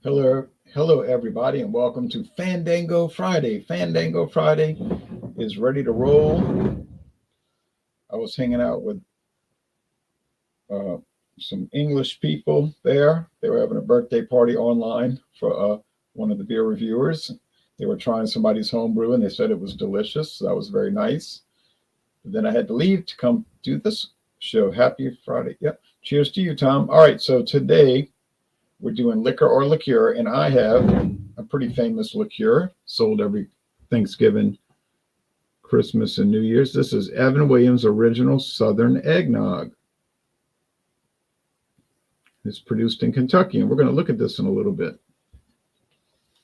Hello, everybody, and welcome to Fandango Friday. Fandango Friday is ready to roll. I was hanging out with uh, some English people there. They were having a birthday party online for one of the beer reviewers. They were trying somebody's homebrew, and they said it was delicious. So that was very nice. But then I had to leave to come do this show. Happy Friday. Yep. Cheers to you, Tom. All right, so today we're doing liquor or liqueur, and I have a pretty famous liqueur sold every Thanksgiving, Christmas, and New Year's. This is Evan Williams Original Southern Eggnog. It's produced in Kentucky, and we're going to look at this in a little bit.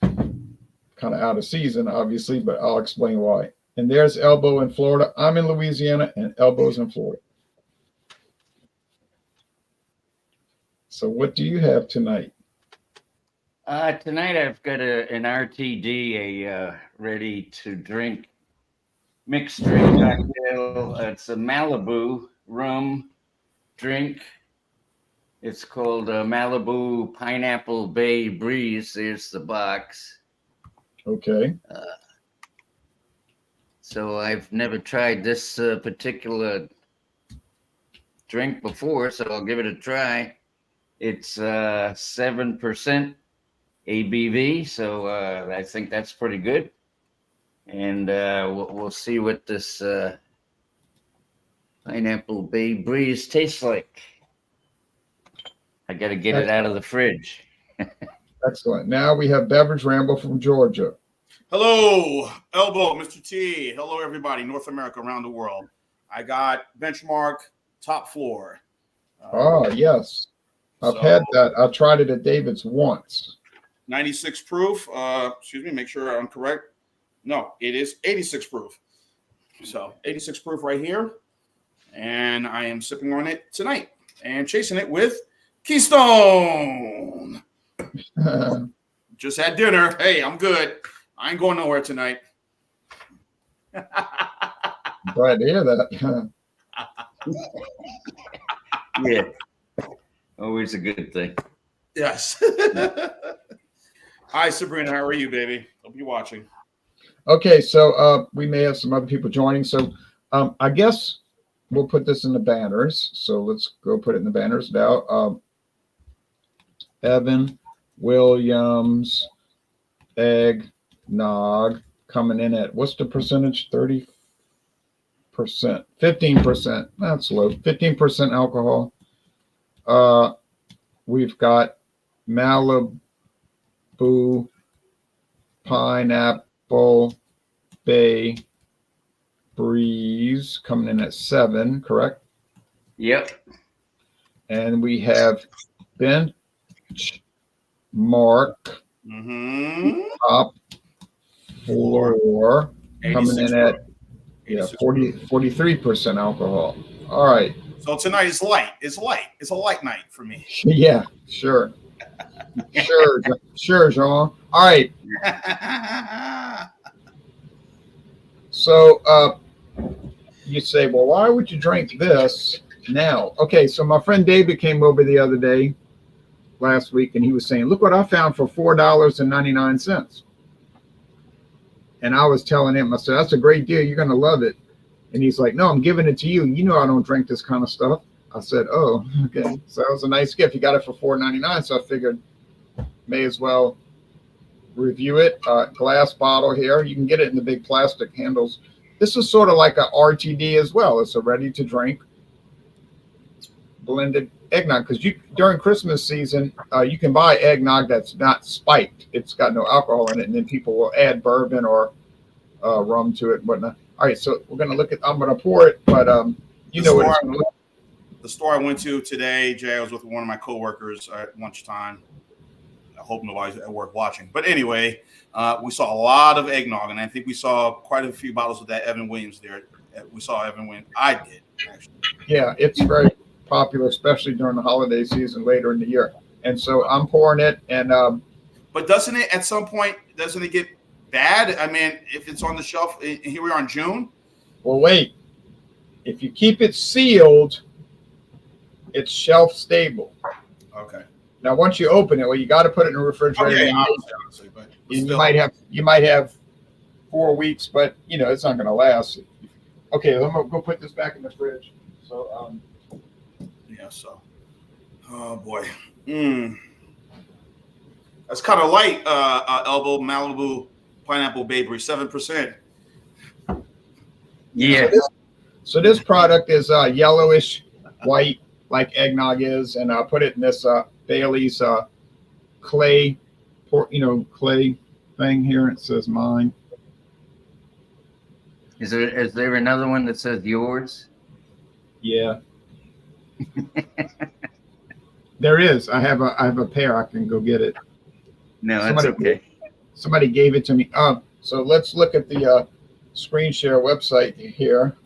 Kind of out of season, obviously, but I'll explain why. And there's Elbow in Florida. I'm in Louisiana, and Elbow's in Florida. So what do you have tonight? Tonight I've got an RTD, a ready to drink mixed drink cocktail. It's a Malibu rum drink. It's called Malibu Pineapple Bay Breeze. There's the box. Okay. So I've never tried this particular drink before, so I'll give it a try. It's 7% ABV, so I think that's pretty good. And we'll see what this Pineapple Bay Breeze tastes like. I got to get it out of the fridge. Excellent. Now we have Beverage Ramble from Georgia. Hello, Elbow, Mr. T. Hello, everybody, North America, around the world. I got Benchmark Top Floor. Yes. I've had that. I tried it at David's once. 96 proof. Excuse me, make sure I'm correct. No, it is 86 proof. So 86 proof right here. And I am sipping on it tonight and chasing it with Keystone. Just had dinner. Hey, I'm good. I ain't going nowhere tonight. Glad to hear that. Yeah. Always a good thing. Yes. Hi, Sabrina. How are you, baby? Hope you're watching. Okay, so we may have some other people joining. So I guess we'll put this in the banners. So let's go put it in the banners now. Evan Williams Eggnog coming in at, what's the percentage? 30%, 15%. That's low. 15% alcohol. We've got Malibu Pineapple Bay Breeze coming in at 7, correct? Yep. And we have Benchmark Top Floor coming in at 43% alcohol. All right. So tonight is light. It's light. It's a light night for me. Yeah, sure. Sure, Jean. All right. So you say, well, why would you drink this now? Okay, so my friend David came over the other day, last week, and he was saying, look what I found for $4.99. And I was telling him, I said, that's a great deal. You're going to love it. And he's like, no, I'm giving it to you. You know I don't drink this kind of stuff. I said, oh, okay. So that was a nice gift. He got it for $4.99, so I figured may as well review it. Glass bottle here. You can get it in the big plastic handles. This is sort of like a RTD as well. It's a ready-to-drink blended eggnog, because during Christmas season, you can buy eggnog that's not spiked. It's got no alcohol in it, and then people will add bourbon or rum to it and whatnot. All right, so we're going to look at, I'm going to pour it, but you know what it's going to look. The store I went to today, Jay, I was with one of my coworkers at lunchtime. I hope nobody's at work watching. But anyway, we saw a lot of eggnog, and I think we saw quite a few bottles of that Evan Williams there. We saw Evan Williams. I did, actually. Yeah, it's very popular, especially during the holiday season later in the year. And so I'm pouring it. And but doesn't it, at some point, doesn't it get bad? I mean, if it's on the shelf, here we are in June. Well, wait. If you keep it sealed, it's shelf stable. Okay. Now, once you open it, well, you got to put it in the Oh, refrigerator. yeah, And obviously, but you still. might have 4 weeks, but you know it's not going to last. Okay, I'm gonna go put this back in the fridge. So, Yeah, so. Oh boy. That's kind of light, Elbow Malibu Pineapple Bakery, 7%. Yeah. So this product is yellowish white, like eggnog is, and I put it in this Bailey's clay, clay thing here. It says mine. Is there another one that says yours? Yeah, there is. I have a pair. I can go get it. No, that's okay. Somebody gave it to me. So let's look at the screen share website here.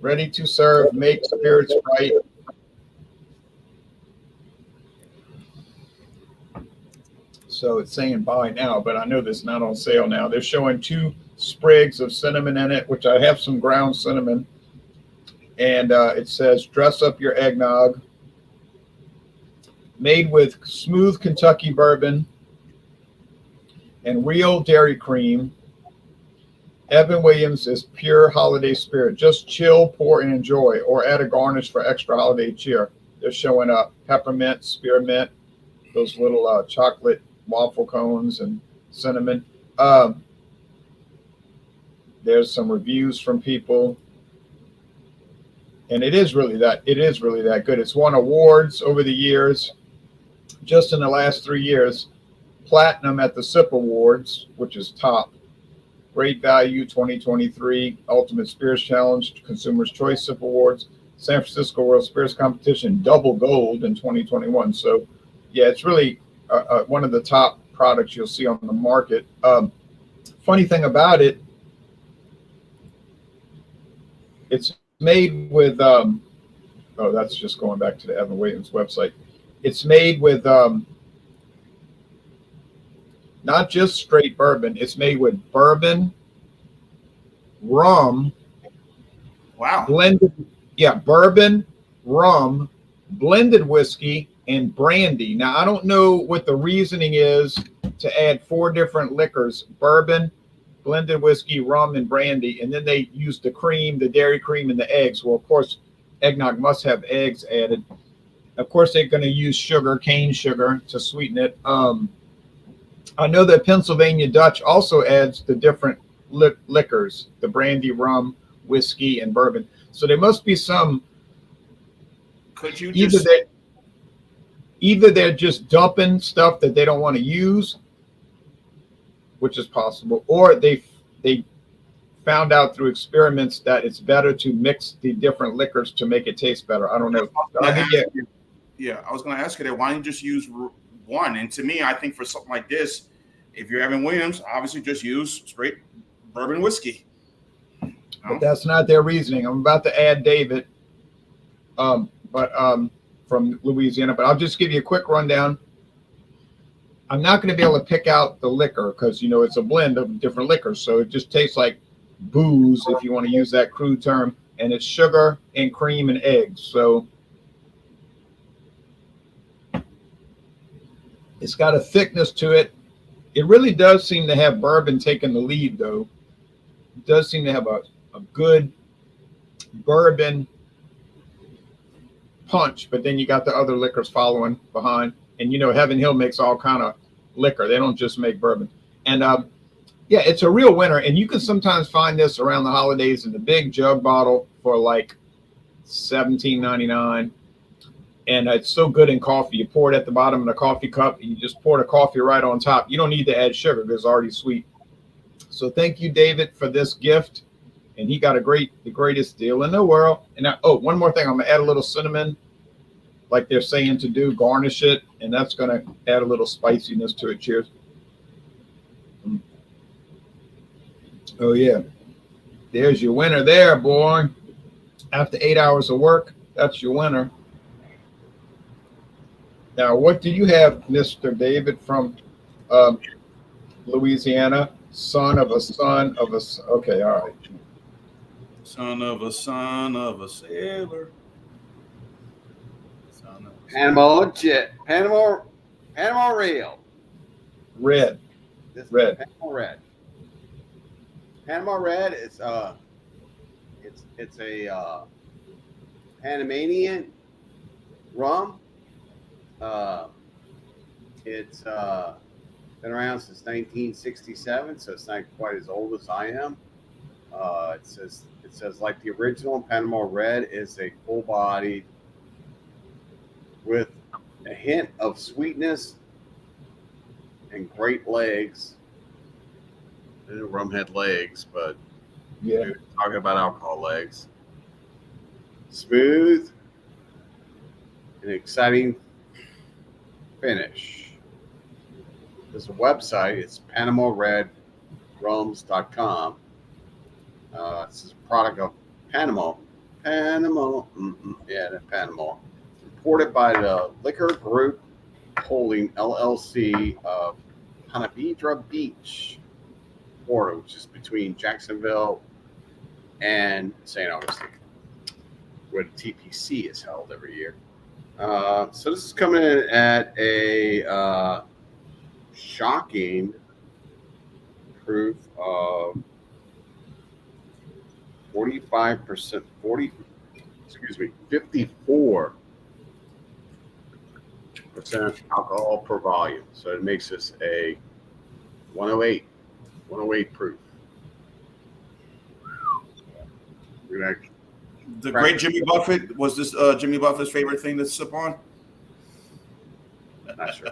Ready to serve, make spirits right. So it's saying buy now, but I know this is not on sale now. They're showing 2 sprigs of cinnamon in it, which I have some ground cinnamon. And it says dress up your eggnog. Made with smooth Kentucky bourbon and real dairy cream. Evan Williams is pure holiday spirit. Just chill, pour, and enjoy, or add a garnish for extra holiday cheer. They're showing up peppermint, spearmint, those little chocolate waffle cones, and cinnamon. There's some reviews from people, and it is really that good. It's won awards over the years. Just in the last 3 years, platinum at the SIP Awards, which is top. Great Value 2023, Ultimate Spirits Challenge, Consumer's Choice SIP Awards, San Francisco World Spirits Competition, double gold in 2021. So, yeah, it's really one of the top products you'll see on the market. Funny thing about it, it's made with, that's just going back to the Evan Williams website. It's made with not just straight bourbon. It's made with bourbon, rum, Wow. blended, bourbon, rum, blended whiskey, and brandy. Now, I don't know what the reasoning is to add 4 different liquors: bourbon, blended whiskey, rum, and brandy. And then they use the cream, the dairy cream, and the eggs. Well, of course, eggnog must have eggs added. Of course, they're going to use sugar, cane sugar, to sweeten it. I know that Pennsylvania Dutch also adds the different liquors, the brandy, rum, whiskey, and bourbon. So there must be some. Could you just either they're just dumping stuff that they don't want to use, which is possible, or they found out through experiments that it's better to mix the different liquors to make it taste better. I don't know. Yeah, I was going to ask you that. Why don't you just use one? And to me, I think for something like this, if you're Evan Williams, obviously just use straight bourbon whiskey. But that's not their reasoning. I'm about to add David, from Louisiana, but I'll just give you a quick rundown. I'm not going to be able to pick out the liquor because, it's a blend of different liquors. So it just tastes like booze, if you want to use that crude term. And it's sugar and cream and eggs. So it's got a thickness to it. It really does seem to have bourbon taking the lead, though. It does seem to have a good bourbon punch, but then you got the other liquors following behind. And Heaven Hill makes all kind of liquor. They don't just make bourbon. And it's a real winner. And you can sometimes find this around the holidays in the big jug bottle for like $17.99. And it's so good in coffee. You pour it at the bottom of the coffee cup, and you just pour the coffee right on top. You don't need to add sugar because it's already sweet. So thank you, David, for this gift. And he got the greatest deal in the world. And one more thing. I'm going to add a little cinnamon, like they're saying to do, garnish it. And that's going to add a little spiciness to it. Cheers. Oh, yeah. There's your winner there, boy. After 8 hours of work, that's your winner. Now, what do you have, Mr. David from Louisiana? Son of a son of a. Okay, all right. Son of a sailor. Son of a Panama Jet. Panama Real. Red. This is Red. Panama Red. Panama Red is it's a Panamanian rum. Uh, it's been around since 1967, so it's not quite as old as I am. It says like the original Panama Red is a full-bodied with a hint of sweetness and great legs. I knew rum had legs, but Yeah. we're talking about alcohol legs. Smooth and exciting finish. There's a website. It's PanamaRedRums.com. This is a product of Panama. Panama. Panama. Imported by the Liquor Group Holding LLC of Ponte Beach, Florida, which is between Jacksonville and St. Augustine, where the TPC is held every year. So this is coming in at a shocking proof of 45%, 54% alcohol per volume. So it makes this a 108 proof. The great Jimmy Buffett, was this Jimmy Buffett's favorite thing to sip on? Not sure.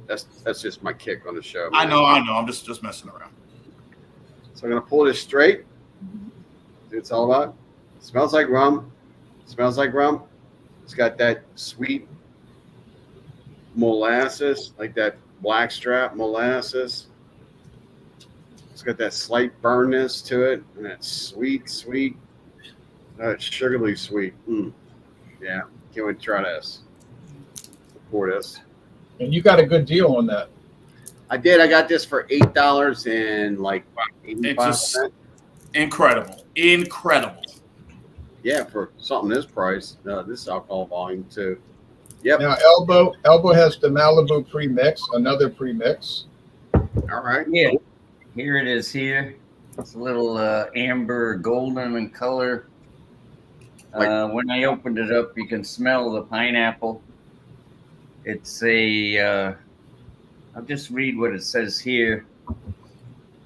That's just my kick on the show. I know. I'm just messing around. So I'm gonna pull this straight. See what it's all about. Smells like rum. Smells like rum. It's got that sweet molasses, like that blackstrap molasses. It's got that slight burnness to it, and that sweet, sugarly sweet. Yeah, can't wait to try this. Pour this. And you got a good deal on that. I did. I got this for $8 and like 85 cents. Incredible. Yeah, for something this price, this alcohol volume too. Yep. Now, Elbow has the Malibu pre-mix, another pre-mix. All right. Yeah, here it is. Here, it's a little amber golden in color. When I opened it up, you can smell the pineapple. It's I'll just read what it says here.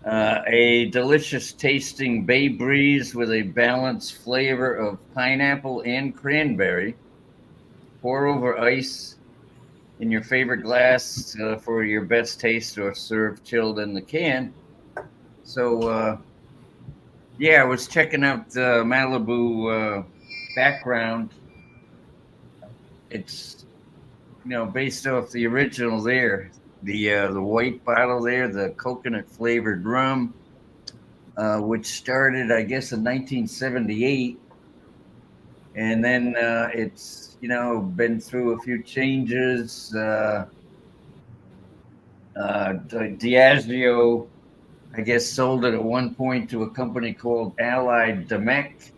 A delicious tasting bay breeze with a balanced flavor of pineapple and cranberry. Pour over ice in your favorite glass for your best taste, or serve chilled in the can. So, I was checking out the Malibu background. It's based off the original there. The white bottle there, the coconut flavored rum, which started, I guess, in 1978, and then it's been through a few changes. Diageo, I guess, sold it at one point to a company called Allied Domecq,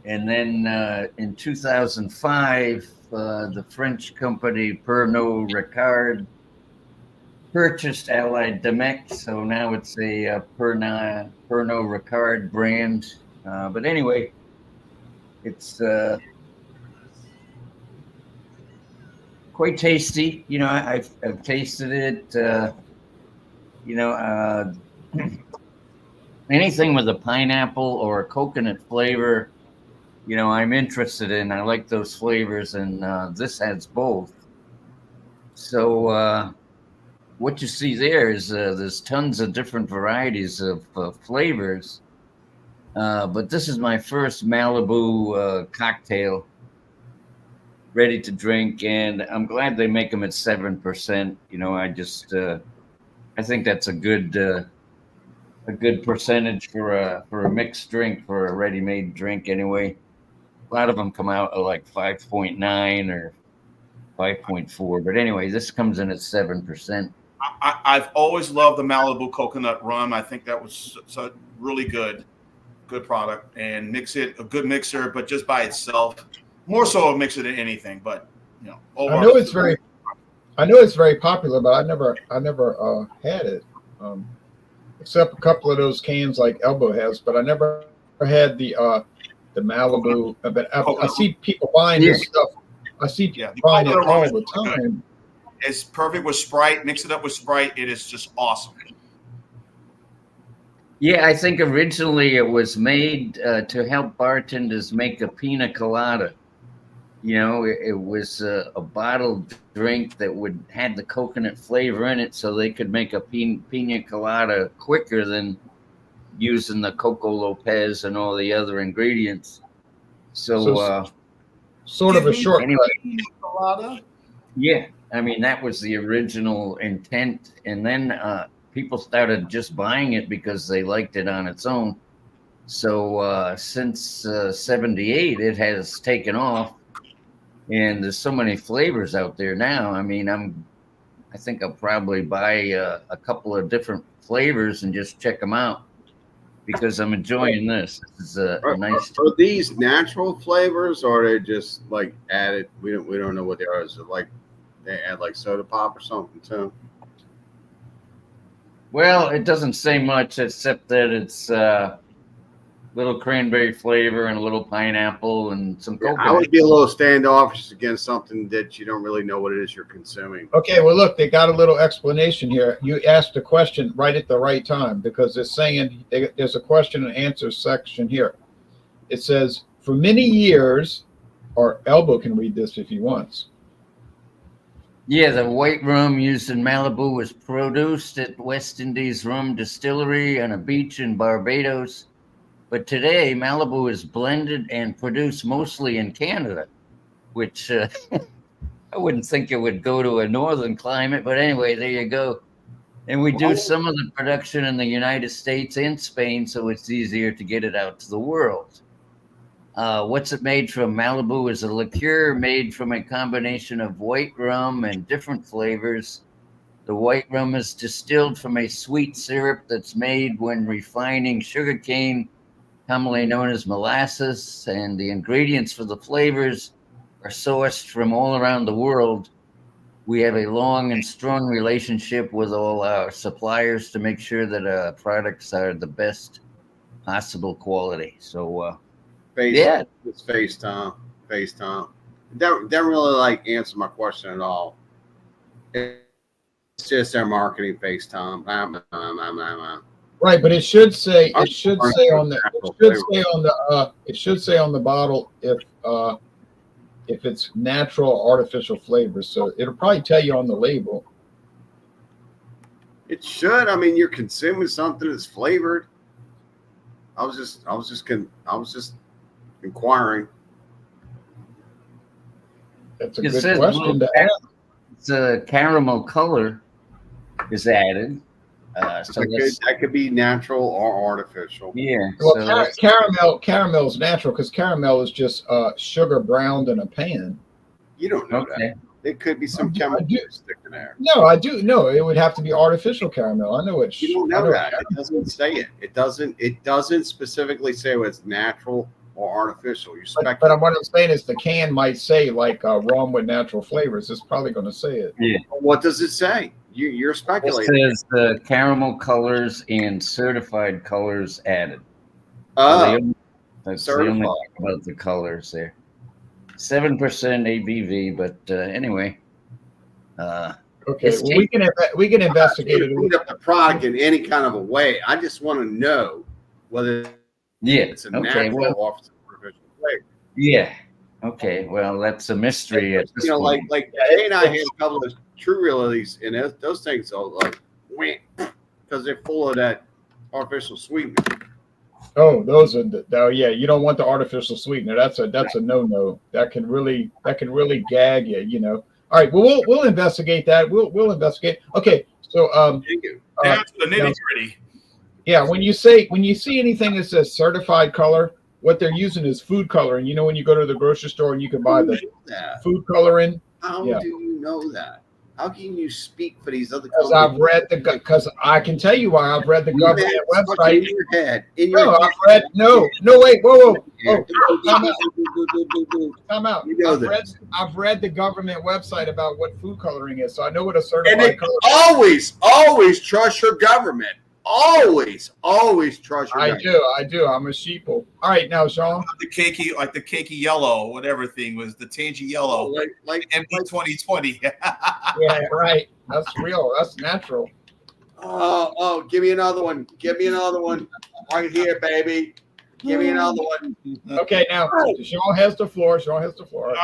and then in 2005, the French company Pernod Ricard purchased Allied Domecq, so now it's a Pernod Ricard brand. But anyway, it's quite tasty. I've tasted it. Anything with a pineapple or a coconut flavor, I'm interested in. I like those flavors, and this has both. So what you see there is there's tons of different varieties of flavors. But this is my first Malibu cocktail ready to drink, and I'm glad they make them at 7%. I think that's a good percentage for a mixed drink, for a ready-made drink anyway. A lot of them come out at like 5.9 or 5.4, but anyway, this comes in at 7%. I've always loved the Malibu coconut rum. I think that was so really good product, and mix it a good mixer, but just by itself, more so a mixer than anything. But I know it's very popular, but I never had it, except a couple of those cans like Elbow has. But I never had the Malibu. But I see people buying this stuff. I see people buying it all the time. It's perfect with Sprite. Mix it up with Sprite. It is just awesome. Yeah, I think originally it was made to help bartenders make a pina colada. It was a bottled drink that had the coconut flavor in it, so they could make a pina colada quicker than using the Coco Lopez and all the other ingredients. So sort of a shortcut. Anyway, Pina colada. Yeah, I mean that was the original intent, and then people started just buying it because they liked it on its own. So since '78, it has taken off. And there's so many flavors out there now. I mean, I think I'll probably buy a couple of different flavors and just check them out because I'm enjoying this. This is a nice. Are these natural flavors, or are they just like added? We don't know what they are. Is it like they add like soda pop or something too? Well, it doesn't say much except that it's little cranberry flavor and a little pineapple and some coconut. I would be a little standoffish against something that you don't really know what it is you're consuming. Okay, well, look, they got a little explanation here. You asked a question right at the right time because it's saying there's a question and answer section here. It says, for many years, or Elbow can read this if he wants. Yeah, the white rum used in Malibu was produced at West Indies Rum Distillery on a beach in Barbados. But today, Malibu is blended and produced mostly in Canada, which I wouldn't think it would go to a northern climate. But anyway, there you go. And we do some of the production in the United States and Spain, so it's easier to get it out to the world. What's it made from? Malibu is a liqueur made from a combination of white rum and different flavors. The white rum is distilled from a sweet syrup that's made when refining sugarcane, commonly known as molasses, and the ingredients for the flavors are sourced from all around the world. We have a long and strong relationship with all our suppliers to make sure that our products are the best possible quality. So, yeah, It's FaceTime. Don't really like answer my question at all. It's just their marketing FaceTime. Right, but it should say on the bottle if it's natural or artificial flavors. So it'll probably tell you on the label. It should. I mean, you're consuming something that's flavored. I was just inquiring. That's a good question to ask. It's a caramel color is added. So that could be natural or artificial. Yeah. Well, caramel is natural because caramel is just sugar browned in a pan. You don't know that. It could be some chemical sticking there. No, I do. No, it would have to be artificial caramel. I know it's. You don't know that. It doesn't say it. It doesn't specifically say whether it's natural or artificial. You but what I'm saying is the can might say like rum with natural flavors. It's probably going to say it. Yeah. What does it say? You're speculating. It says the caramel colors and certified colors added. That's the only thing about the colors there. 7% ABV, but anyway. Okay, well, we can investigate it. Put up the product in any kind of a way. I just want to know whether it's a natural or artificial flavor. Yeah. Okay. Well, that's a mystery. At this point. like Jay and I had a couple of True Realities, and those things are like, because they're full of that artificial sweetener. Oh, those are yeah. You don't want the artificial sweetener. That's a no. That can really gag you. You know. All right. Well, we'll investigate that. We'll investigate. Okay. So now to the nitty gritty. Yeah. When you see anything that says certified color, what they're using is food coloring. You know, when you go to the grocery store and you can buy the food coloring. How do you know that? How can you speak for these other Because companies? I've read because I can tell you why I've read the government website. In your head. In No, your I've read wait, whoa. Time out. You know this. I've read the government website about what food coloring is, so I know what a certified And color. always trust your government. Always trust your government. I do. I'm a sheeple. All right, now, Sean. The cakey yellow, whatever thing was the tangy yellow, like MD 2020. Yeah, right. That's real. That's natural. Oh, give me another one. Give me another one. Right here, baby. Give me another one. Okay, now Sean has the floor.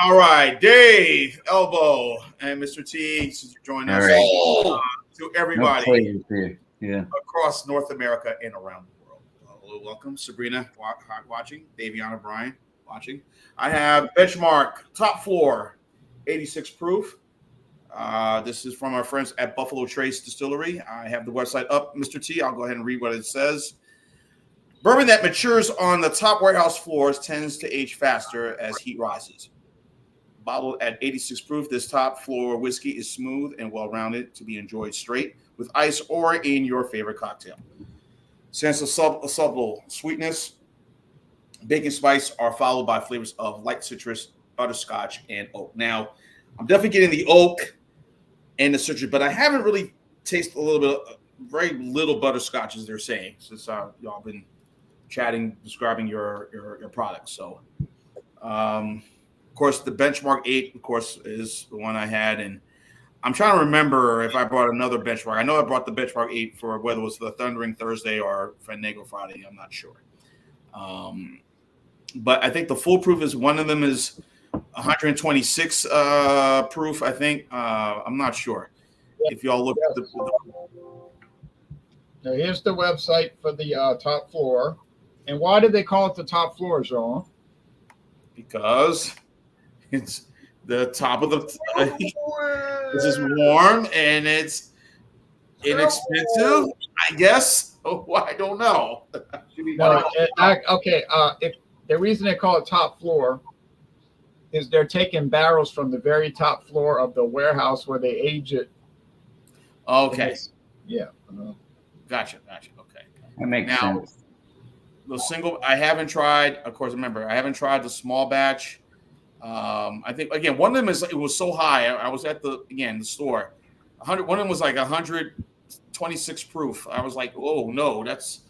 All right, Dave, Elbow, and Mr. T, since you're joining us. All right. To No everybody players here. Yeah. across North America and around the world. Hello, welcome. Sabrina watching. Daviana Bryan watching. I have Benchmark Top Floor 86 proof. This is from our friends at Buffalo Trace Distillery. I have the website up, Mr. T. I'll go ahead and read what it says. Bourbon that matures on the top warehouse floors tends to age faster as heat rises. Bottled at 86 proof, this top floor whiskey is smooth and well-rounded to be enjoyed straight with ice or in your favorite cocktail. Sense of subtle sweetness, bacon spice are followed by flavors of light citrus, butterscotch, and oak. Now, I'm definitely getting the oak and the citrus, but I haven't really tasted a little bit, very little butterscotch, as they're saying, since y'all been chatting, describing your products. So, of course, the Benchmark 8, of course, is the one I had, and I'm trying to remember if I brought another Benchmark. I know I brought the Benchmark 8 for whether it was the Thundering Thursday or Fandango Friday. I'm not sure. But I think the full proof is one of them is 126 proof, I think. I'm not sure. If y'all look at the Now, here's the website for the top floor. And why did they call it the top floor, Sean? because it's the top of the this is warm and it's inexpensive, I guess. Oh, I don't know. No, okay. If the reason they call it top floor is they're taking barrels from the very top floor of the warehouse where they age it. Okay. Yeah. Gotcha. Okay. That makes Now, sense. the single I haven't tried, of course, remember, I haven't tried the small batch. I think again, one of them it was so high. I was at the store. 100, one of them was like 126 proof. I was like, oh no, that's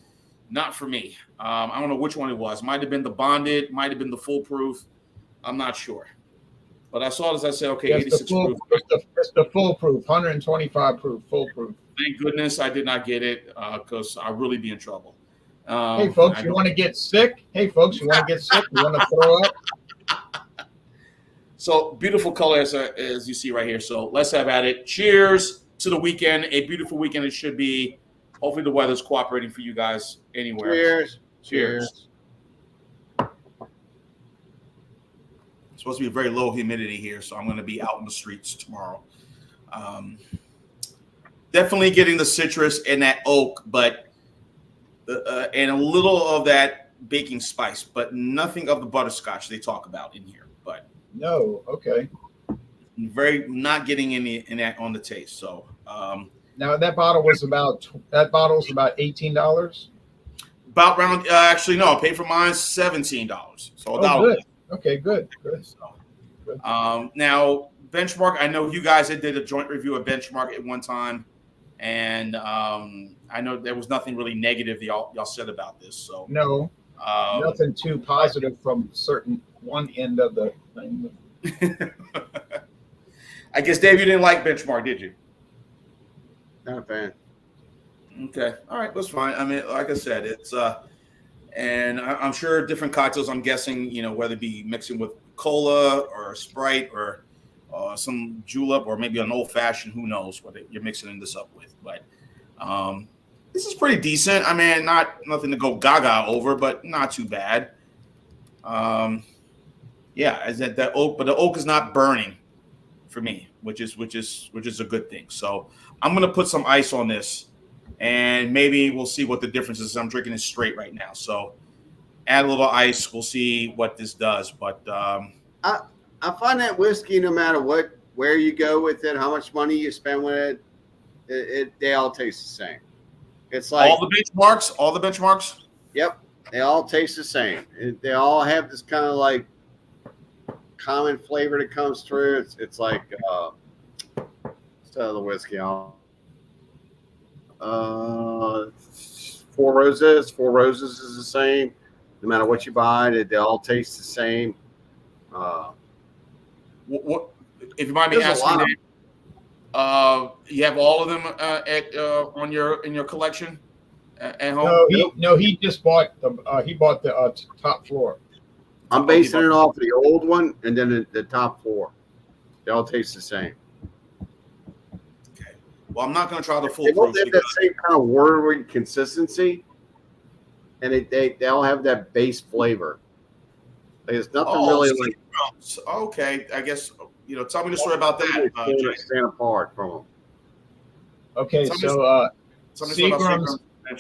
not for me. I don't know which one it was. Might have been the bonded, might have been the full proof. I'm not sure. But I saw it as I said, okay, 86 proof. It's the full proof, 125 proof, full proof. Thank goodness I did not get it because I'd really be in trouble. Hey, folks, you want to get sick? You want to throw up? So beautiful color as you see right here. So let's have at it. Cheers to the weekend. A beautiful weekend it should be. Hopefully the weather's cooperating for you guys anywhere. Cheers. It's supposed to be very low humidity here, so I'm going to be out in the streets tomorrow. Definitely getting the citrus and that oak, but and a little of that baking spice, but nothing of the butterscotch they talk about in here. But no, okay. Very not getting any in that on the taste. So now that bottle was about $18. About round actually no, I paid for mine $17. So good. Okay, good. So, now Benchmark, I know you guys did a joint review of Benchmark at one time, and I know there was nothing really negative y'all said about this. So no, nothing too positive from one end of the thing. I guess Dave, you didn't like Benchmark, did you? Not a fan. Okay, all right, that's fine. I mean, like I said, it's and I'm sure different cocktails. I'm guessing, whether it be mixing with cola or Sprite or some julep or maybe an old fashioned. Who knows what you're mixing this up with? But this is pretty decent. I mean, nothing to go gaga over, but not too bad. Yeah, as that oak, but the oak is not burning for me, which is a good thing. So I'm gonna put some ice on this, and maybe we'll see what the difference is. I'm drinking it straight right now, so add a little ice. We'll see what this does. But I find that whiskey, no matter what where you go with it, how much money you spend with it, they all taste the same. It's like All the benchmarks. yep, they all taste the same. They all have this kind of like common flavor that comes through. It's like the whiskey. Four Roses. Four Roses is the same. No matter what you buy, they all taste the same. What if you mind me There's a asking? lot That, you have all of them in your collection at home. He just bought the top floor. I'm basing it off the old one and then the top four. They all taste the same. Okay. Well, I'm not going to try the full They both proof. have that same kind of word consistency, and they all have that base flavor. Like, it's nothing really like. Okay, I guess tell me the story about that. Stand apart from them. Okay, Tell me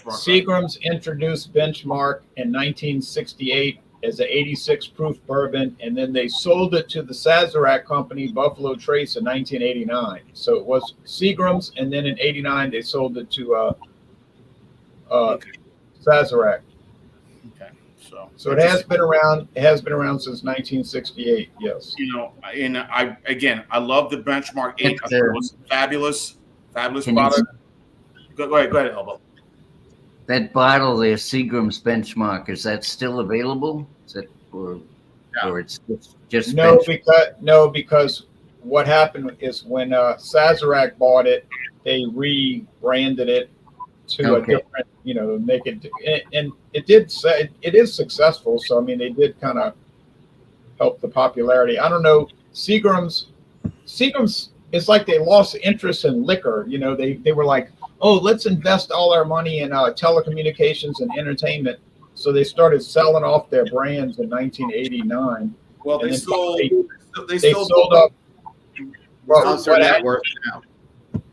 Seagram's introduced Benchmark in 1968 as an 86 proof bourbon, and then they sold it to the Sazerac company, Buffalo Trace, in 1989. So it was Seagram's, and then in '89 they sold it to Sazerac. Okay, so it has been around. It has been around since 1968. Yes. And I love the Benchmark 8. I thought it was fabulous product. Go ahead, Elbow. That bottle there, Seagram's Benchmark, is that still available? Is it or it's just No, Benchmark? because what happened is when Sazerac bought it, they rebranded it to a different, make it, and it is successful. So I mean, they did kind of help the popularity. I don't know, Seagram's. It's like they lost interest in liquor. They were like, oh, let's invest all our money in telecommunications and entertainment. So they started selling off their brands in 1989. Well, they sold up.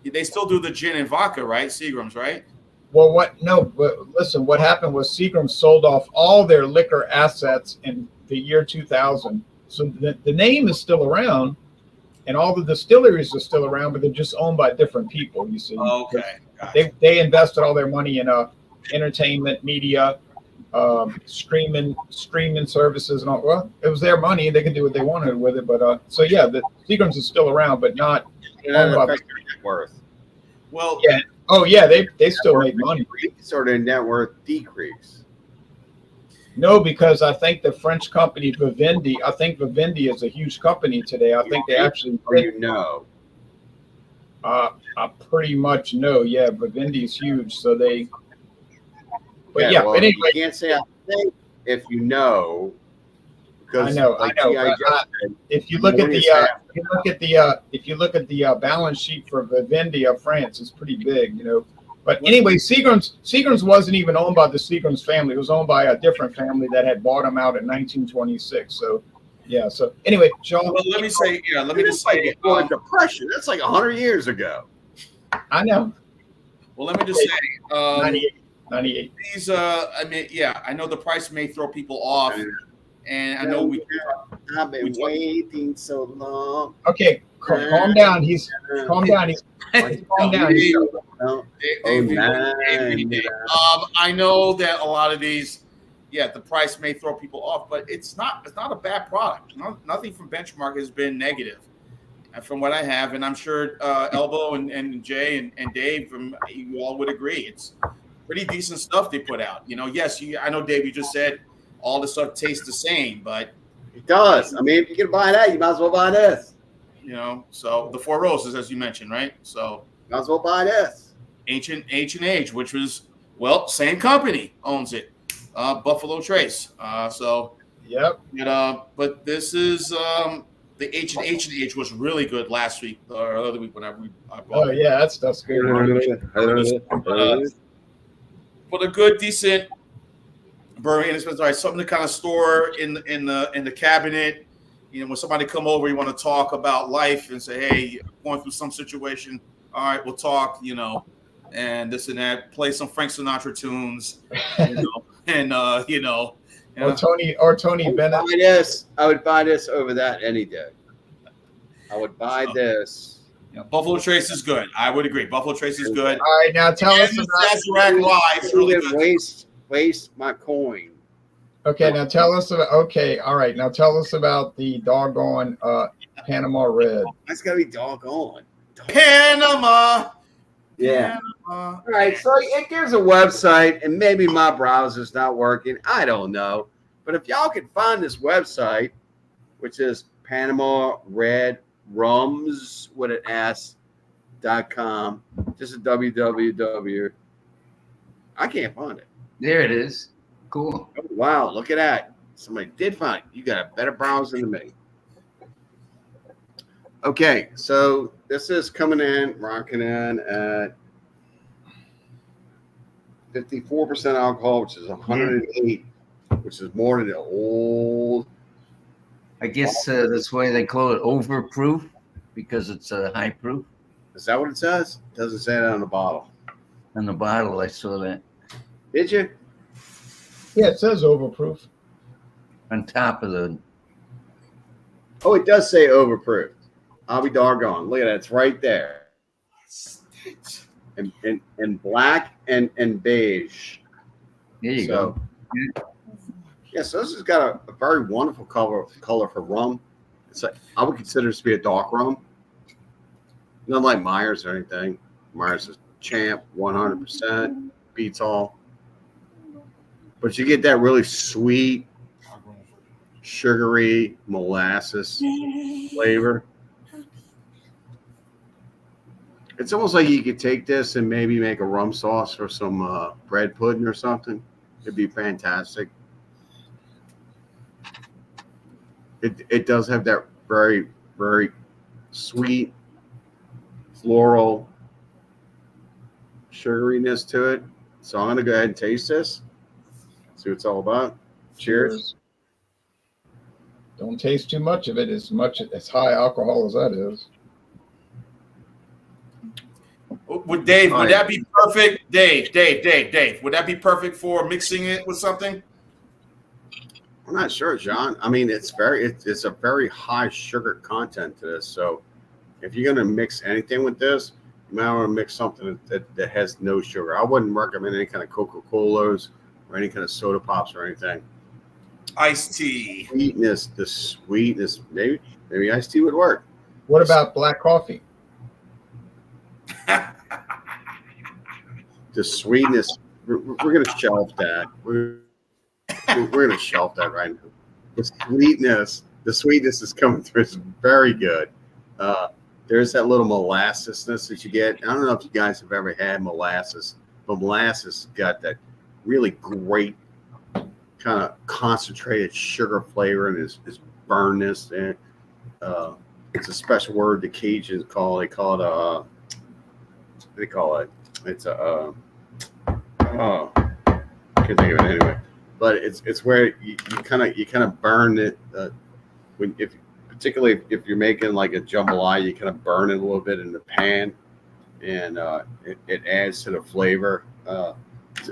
They still do the gin and vodka, right? Seagram's, right? Well, but listen, what happened was Seagram sold off all their liquor assets in the year 2000. So the name is still around, and all the distilleries are still around, but they're just owned by different people. You see? Okay. Gotcha. They invested all their money in entertainment, media, streaming services, and all. Well, it was their money; they could do what they wanted with it. But the Seagram's is still around, but not owned by. Net worth. Well, yeah. Oh yeah, they still make money. Sort of net worth decrease. No, because I think the French company Vivendi. I think Vivendi is a huge company today. I think they actually. I pretty much know. Yeah, Vivendi is huge, so they. But well, but anyway, you can't say I think if you know. Because I know. If you look at the balance sheet for Vivendi of France, it's pretty big, But anyway, Seagram's wasn't even owned by the Seagram's family. It was owned by a different family that had bought them out in 1926. So, yeah. So anyway, Sean. Well, let me just say, Depression. That's like 100 years ago. I know. Well, let me just say, 98. These, I know the price may throw people off, and I know I've been waiting so long. Okay, calm down. Calm down. Calm down. I know that a lot of these, the price may throw people off, but it's not a bad product. Nothing from Benchmark has been negative, from what I have, and I'm sure Elbow and Jay and Dave, you all would agree. It's pretty decent stuff they put out. Yes, I know, Dave, you just said all the stuff tastes the same, but it does. I mean, if you can buy that, you might as well buy this. So the Four Roses, as you mentioned, right? So might as well buy this. Ancient Age, which was same company owns it, Buffalo Trace. Yep. But this is the Ancient Age was really good last week or other week when I bought. Oh yeah, that's good. But a good, decent bourbon, something to kind of store in the cabinet. When somebody come over, you want to talk about life and say, "Hey, going through some situation. All right, we'll talk." And this and that. Play some Frank Sinatra tunes. Or Tony Bennett. I would buy this over that any day. I would buy this. Yeah, Buffalo Trace is good. I would agree. Buffalo Trace is good. All right, now tell us And the about. Sazerac Rye is really Even good. waste my coin. Okay, now tell us about. Okay, all right, now tell us about the doggone Panama Red. That's gotta be doggone. Panama. Yeah. Panama. All right, so it gives a website, and maybe my browser's not working. I don't know. But if y'all can find this website, which is Panama Red Rums with an S.com, just a www. I can't find it. There it is. Cool. Oh, wow, look at that. Somebody did find it. You got a better browser than me. Okay, so this is coming in, rocking in at 54% alcohol, which is 108, which is more than the old. I guess that's why they call it overproof, because it's high proof. Is that what it says? It doesn't say that on the bottle. On the bottle, I saw that. Did you? Yeah, it says overproof. On top of the. Oh, it does say overproof. I'll be doggone. Look at that. It's right there. In black and beige. There you go. Yeah, so this has got a very wonderful color for rum. It's like, I would consider this to be a dark rum. Not like Myers or anything. Myers is champ, 100%, beats all. But you get that really sweet, sugary molasses flavor. It's almost like you could take this and maybe make a rum sauce or some bread pudding or something. It'd be fantastic. It does have that very, very sweet, floral sugariness to it. So I'm going to go ahead and taste this. See what it's all about. Cheers. Don't taste too much of it. As high alcohol as that is. Would Dave? Would that be perfect? Dave. Would that be perfect for mixing it with something? I'm not sure, John. I mean, it's a very high sugar content to this. So if you're going to mix anything with this, you might want to mix something that has no sugar. I wouldn't recommend any kind of Coca-Colas or any kind of soda pops or anything. Iced tea. The sweetness. Maybe iced tea would work. What about black coffee? The sweetness. We're going to shelf that. We're going to shelf that right now. The sweetness is coming through. It's very good. There's that little molassousness that you get. I don't know if you guys have ever had molasses, but molasses got that really great kind of concentrated sugar flavor and is burnness. And it's a special word the Cajuns call. They call it what do they call it? It's a I can't think of it anyway. But it's where you kind of burn it particularly if you're making like a jambalaya, you kind of burn it a little bit in the pan, and it adds to the flavor.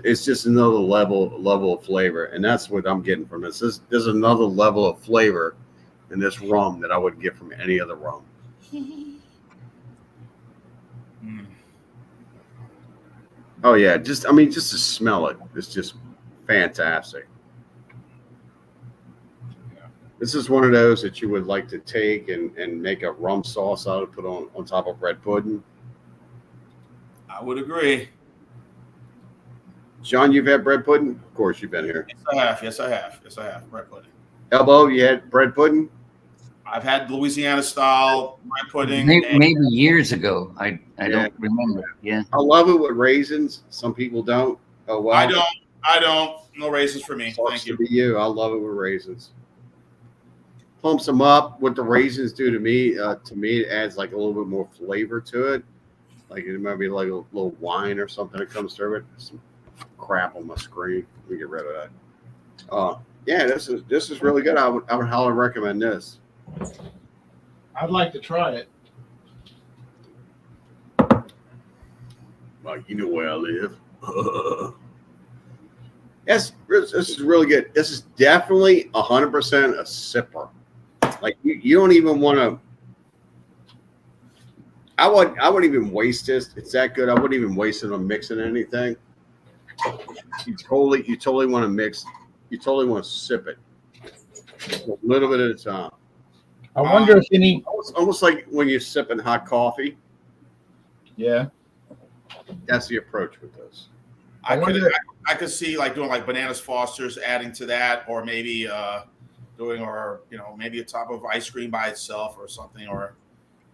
It's just another level of flavor, and that's what I'm getting from this. There's another level of flavor in this rum that I wouldn't get from any other rum. Oh yeah, just to smell it, it's just fantastic. This is one of those that you would like to take and make a rum sauce out of, put on top of bread pudding. I would agree. John, you've had bread pudding? Of course, you've been here. Yes, I have. Bread pudding. Elbow, you had bread pudding? I've had Louisiana style bread pudding. Maybe years ago. I don't remember. Yeah. I love it with raisins. Some people don't. Oh well. I don't. No raisins for me. Thank you. To you. I love it with raisins. Pumps them up. What the raisins do to me, it adds like a little bit more flavor to it. Like it might be like a little wine or something that comes through it. Some crap on my screen. Let me get rid of that. Yeah, this is really good. I would highly recommend this. I'd like to try it. Well, you know where I live. Yes, this is really good. This is definitely 100% a sipper. Like you don't even want to I wouldn't even waste this. It's that good. I wouldn't even waste it on mixing anything. You totally want to mix. You totally want to sip it a little bit at a time. I wonder if any. Almost like when you're sipping hot coffee. Yeah. That's the approach with this. I could see like doing like bananas Foster's, adding to that, or maybe doing, or maybe a top of ice cream by itself or something, or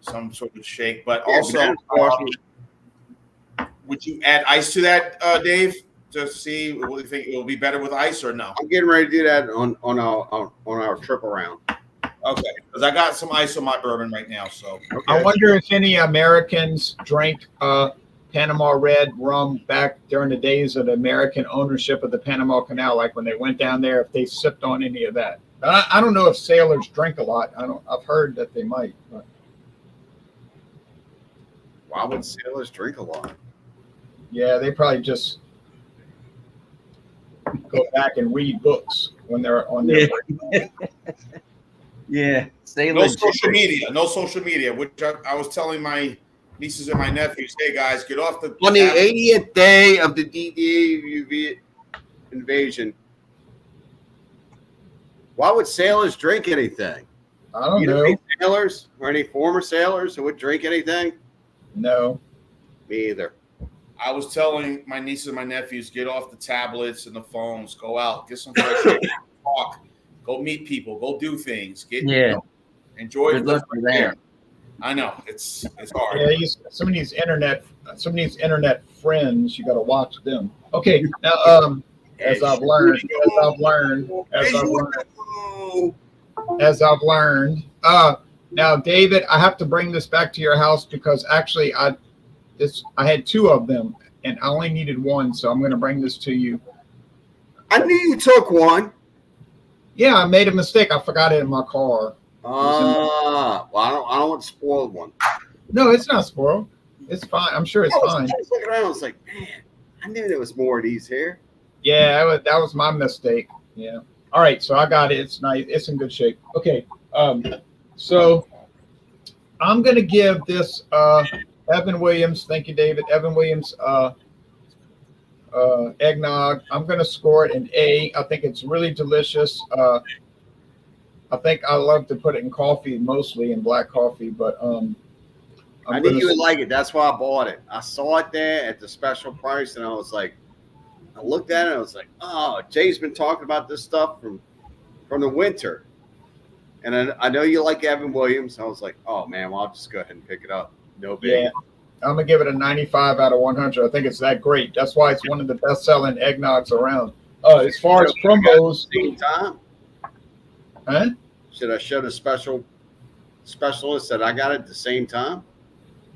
some sort of shake. But also, would you add ice to that, Dave, to see what you think it will be better with ice or no? I'm getting ready to do that on our trip around. Okay, because I got some ice on my bourbon right now. So Okay. I wonder if any Americans drank Panama Red rum back during the days of the American ownership of the Panama Canal, like when they went down there, if they sipped on any of that. I don't know if sailors drink a lot. I've heard that they might. But. Why would sailors drink a lot? Yeah, they probably just go back and read books when they're on their break. Yeah. no social media, which I was telling my nieces and my nephews, hey guys, get off the On the 80th day of the DDA invasion, why would sailors drink anything? I don't know. Any sailors or any former sailors who would drink anything? No. Me either. I was telling my nieces and my nephews, get off the tablets and the phones, go out, get some fresh air, talk, go meet people, go do things, enjoy. Good luck with that. I know it's hard. Yeah, some of these internet friends, you got to watch them. Okay, now as I've learned. Now, David, I have to bring this back to your house because actually I had two of them and I only needed one, so I'm going to bring this to you. I knew you took one. Yeah, I made a mistake. I forgot it in my car. Well, I don't want spoiled one. No, it's not spoiled. It's fine. I'm sure it's fine. I was looking around. I was like, man, I knew there was more of these here. Yeah, that was my mistake. Yeah. All right, so I got it. It's nice. It's in good shape. Okay. So I'm gonna give this Evan Williams. Thank you, David. Evan Williams eggnog. I'm gonna score it an A. I think it's really delicious. I think I love to put it in coffee, mostly in black coffee, but I knew you would like it. That's why I bought it. I saw it there at the special price, and I was like, I looked at it, and I was like, oh, Jay's been talking about this stuff from the winter. And I know you like Evan Williams. I was like, oh, man, well, I'll just go ahead and pick it up. No big. Yeah, I'm going to give it a 95 out of 100. I think it's that great. That's why it's one of the best-selling eggnogs around. As far as promos. Same time? Huh? Should I show the specialist that I got it at the same time?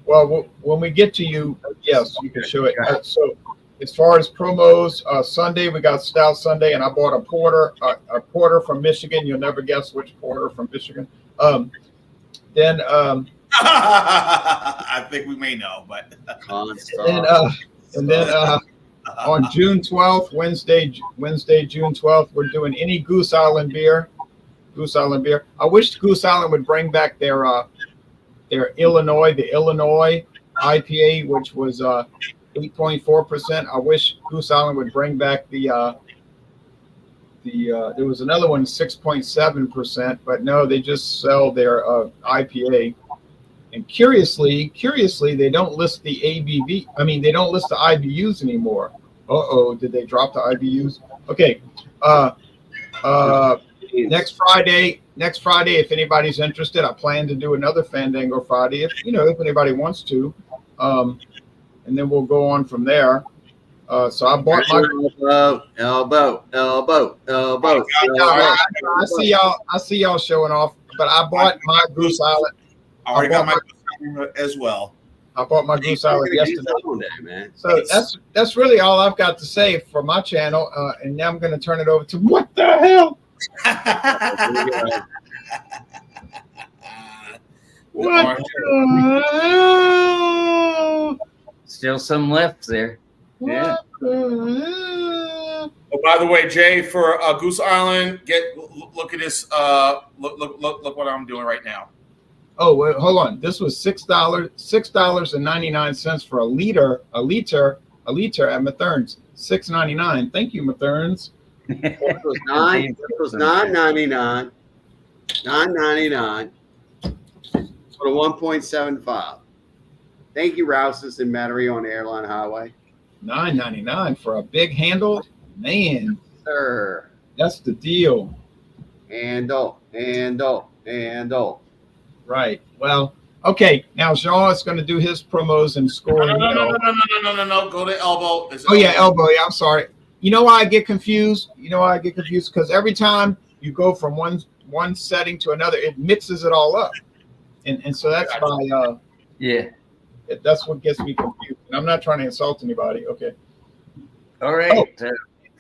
Well, when we get to you, yes, you can show it. So as far as promos, Sunday, we got Stout Sunday, and I bought a porter from Michigan. You'll never guess which porter from Michigan. Then I think we may know, but and then on June 12th, Wednesday, June 12th, we're doing any Goose Island beer. Goose Island beer. I wish Goose Island would bring back their Illinois IPA, which was 8.4%. I wish Goose Island would bring back there was another one, 6.7%, but no, they just sell their IPA. And curiously, they don't list the ABV. I mean, they don't list the IBUs anymore. Did they drop the IBUs? Okay. Next Friday, if anybody's interested, I plan to do another Fandango Friday, if anybody wants to. And then we'll go on from there. So I bought my elbow. I see y'all showing off, but I bought my Goose Island. I already got my Goose Island as well. I bought my Goose Island yesterday. Man. So that's really all I've got to say for my channel. And now I'm going to turn it over to what the hell? What the hell? Still some left there. Yeah. Oh, by the way, Jay, for Goose Island, look at this. Look what I'm doing right now. Oh, wait, hold on. This was $6.99 for a liter at Mathern's. $6.99. Thank you, Mathern's. This was $9.99. $9.99 for the 1.75. Thank you, Rouse's and Metairie on Airline Highway. $9.99 for a big handle. Man, Sir. that's the deal. Handle. Right. Well, okay. Now Jean is going to do his promos and scoring. No. Go to elbow. Oh yeah, elbow. Yeah, I'm sorry. You know why I get confused? Because every time you go from one setting to another, it mixes it all up, and so that's why. Yeah. That's what gets me confused. And I'm not trying to insult anybody. Okay. All right. Oh,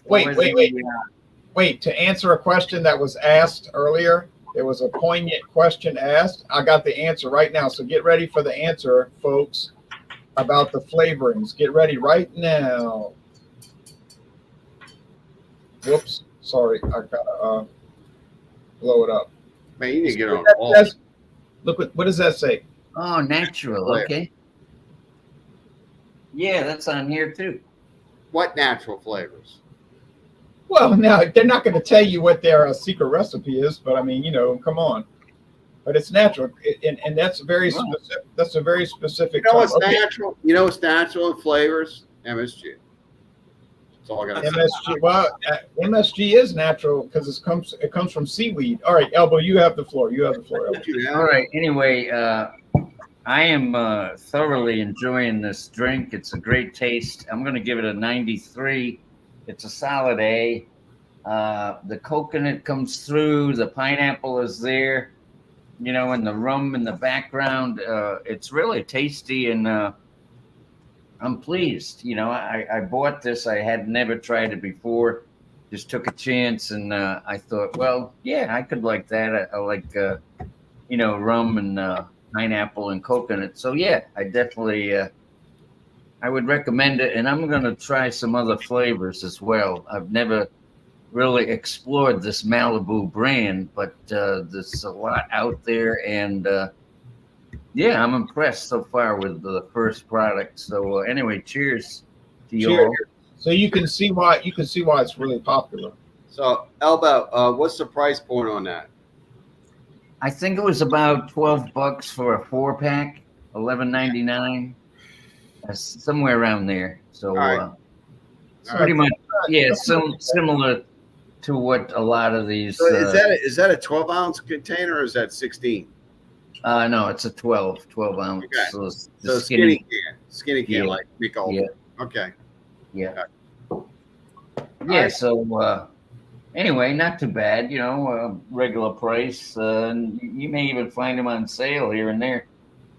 wait. To answer a question that was asked earlier, there was a poignant question asked. I got the answer right now. So get ready for the answer, folks, about the flavorings. Get ready right now. Whoops. Sorry. I gotta blow it up. Man, you need to get on. Look, what does that say? Oh, natural. Okay. Yeah, that's on here too. What natural flavors? Well, now they're not going to tell you what their secret recipe is, but I mean, come on. But it's natural, and that's very specific. That's a very specific. You know what's natural? You know what's natural in flavors? MSG. That's all I got. MSG. Well, MSG is natural because it comes from seaweed. All right, Elbow, you have the floor. Elbow. All right. Anyway, I am thoroughly enjoying this drink. It's a great taste. I'm going to give it a 93. It's a solid A. The coconut comes through. The pineapple is there, and the rum in the background. It's really tasty, and I'm pleased. I bought this. I had never tried it before. Just took a chance, and I thought, well, yeah, I could like that. I like, rum and pineapple and coconut. So yeah, I definitely I would recommend it, and I'm going to try some other flavors as well. I've never really explored this Malibu brand, but there's a lot out there, and yeah, I'm impressed so far with the first product. So anyway, cheers to you all. So you can see why it's really popular. So Elbow, what's the price point on that? I think it was about $12 for a 4-pack, $11.99, somewhere around there. So pretty much, yeah, similar to what a lot of these. So is that a 12-ounce container or is that 16? No, it's a 12 ounce. Okay. So skinny can, yeah. like Mick Olden. Yeah. Okay. Yeah. Yeah. So anyway, not too bad. Regular price. And you may even find them on sale here and there.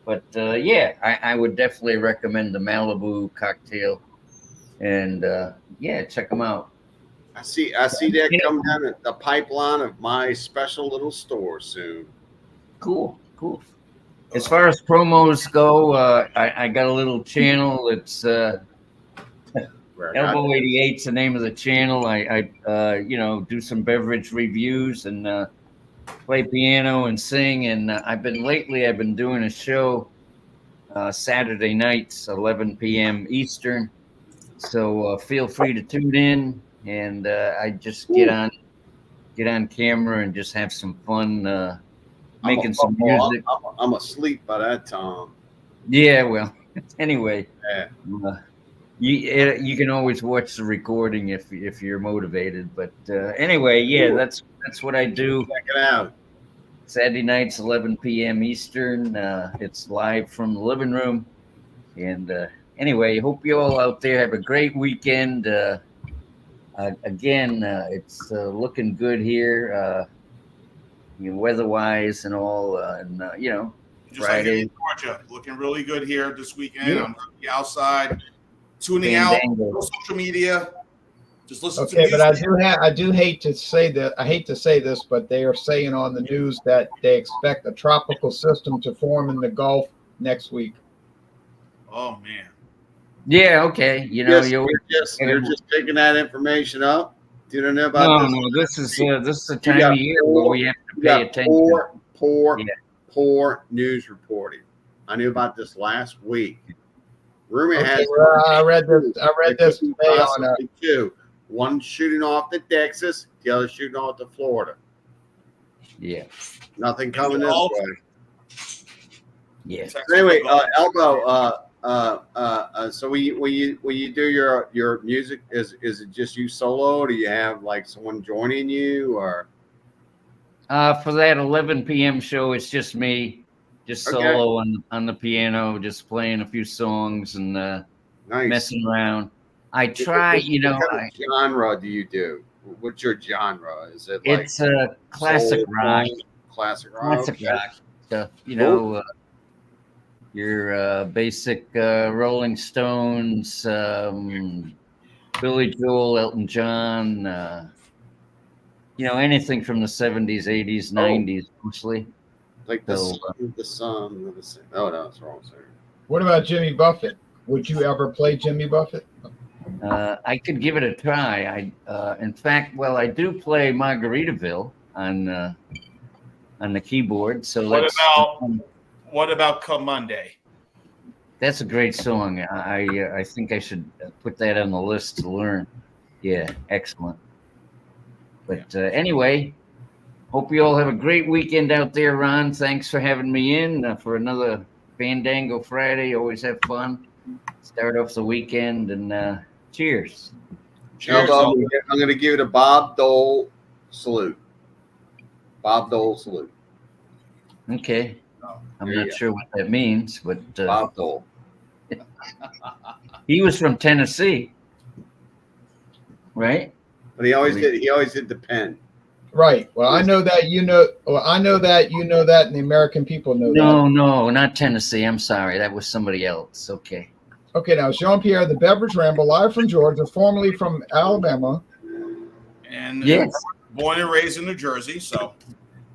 But yeah, I would definitely recommend the Malibu cocktail. And yeah, check them out. I see that come down the pipeline of my special little store soon. Cool. As far as promos go, I got a little channel. It's Elbow 88's the name of the channel. I do some beverage reviews and play piano and sing. And I've been doing a show Saturday nights, 11 p.m. Eastern. So feel free to tune in, and I just get on camera and just have some fun making some music. I'm asleep by that time. Yeah, well, anyway, yeah. You can always watch the recording if you're motivated. But anyway, yeah, that's what I do. Check it out. Saturday nights, 11 p.m. Eastern. It's live from the living room. And anyway, hope you all out there have a great weekend. Again, it's looking good here, weather-wise and all. Just Friday. Like Georgia, looking really good here this weekend. Yeah. I'm going to be outside, tuning Fandango. out, no social media. Just listen to music. music. But I do hate to say that. I hate to say this, but they are saying on the news that they expect a tropical system to form in the Gulf next week. Oh man. Yeah. Okay. You're just picking that information up. Do you know about this? No. This is the time of year where we have to pay attention. poor news reporting. I knew about this last week. Rumor Okay, has well, I read this. I read this today on. possibly two. One shooting off to Texas, the other shooting off to Florida. Yeah. Nothing coming this all- way. Yeah. Texas Anyway, will go. Elbow. So when you do your music, is it just you solo, or do you have like someone joining you, or? For that 11 p.m. show, it's just me, just Okay. solo on the piano, just playing a few songs and Nice. messing around. I try, What kind of genre do you do? What's your genre? Is it like it's classic soul, rock, funk, classic rock? classic Okay. rock stuff. Cool. Your basic Rolling Stones, Billy Joel, Elton John, anything from the 70s, 80s, 90s, mostly. Like So, the sun. Oh no, it's wrong. Sorry. What about Jimmy Buffett? Would you ever play Jimmy Buffett? I could give it a try. In fact, I do play Margaritaville on the keyboard. So What about Come Monday? that's a great song. I think I should put that on the list to learn. Yeah, excellent. But anyway, hope you all have a great weekend out there, Ron. Thanks for having me in for another Fandango Friday. Always have fun. Start off the weekend and cheers. Cheers. Elbow, I'm going to give it a Bob Dole salute. Bob Dole salute. Okay. I'm There you not go. sure what that means, but Bob Dole. he was from Tennessee, right? But he always did the pen. Right. Well, I know that you know. Well, I know that you know that, and the American people know that. No, not Tennessee. I'm sorry. That was somebody else. Okay. Okay, now Jean-Pierre, the Beverage Ramble, live from Georgia, formerly from Alabama. And Yes. born and raised in New Jersey. So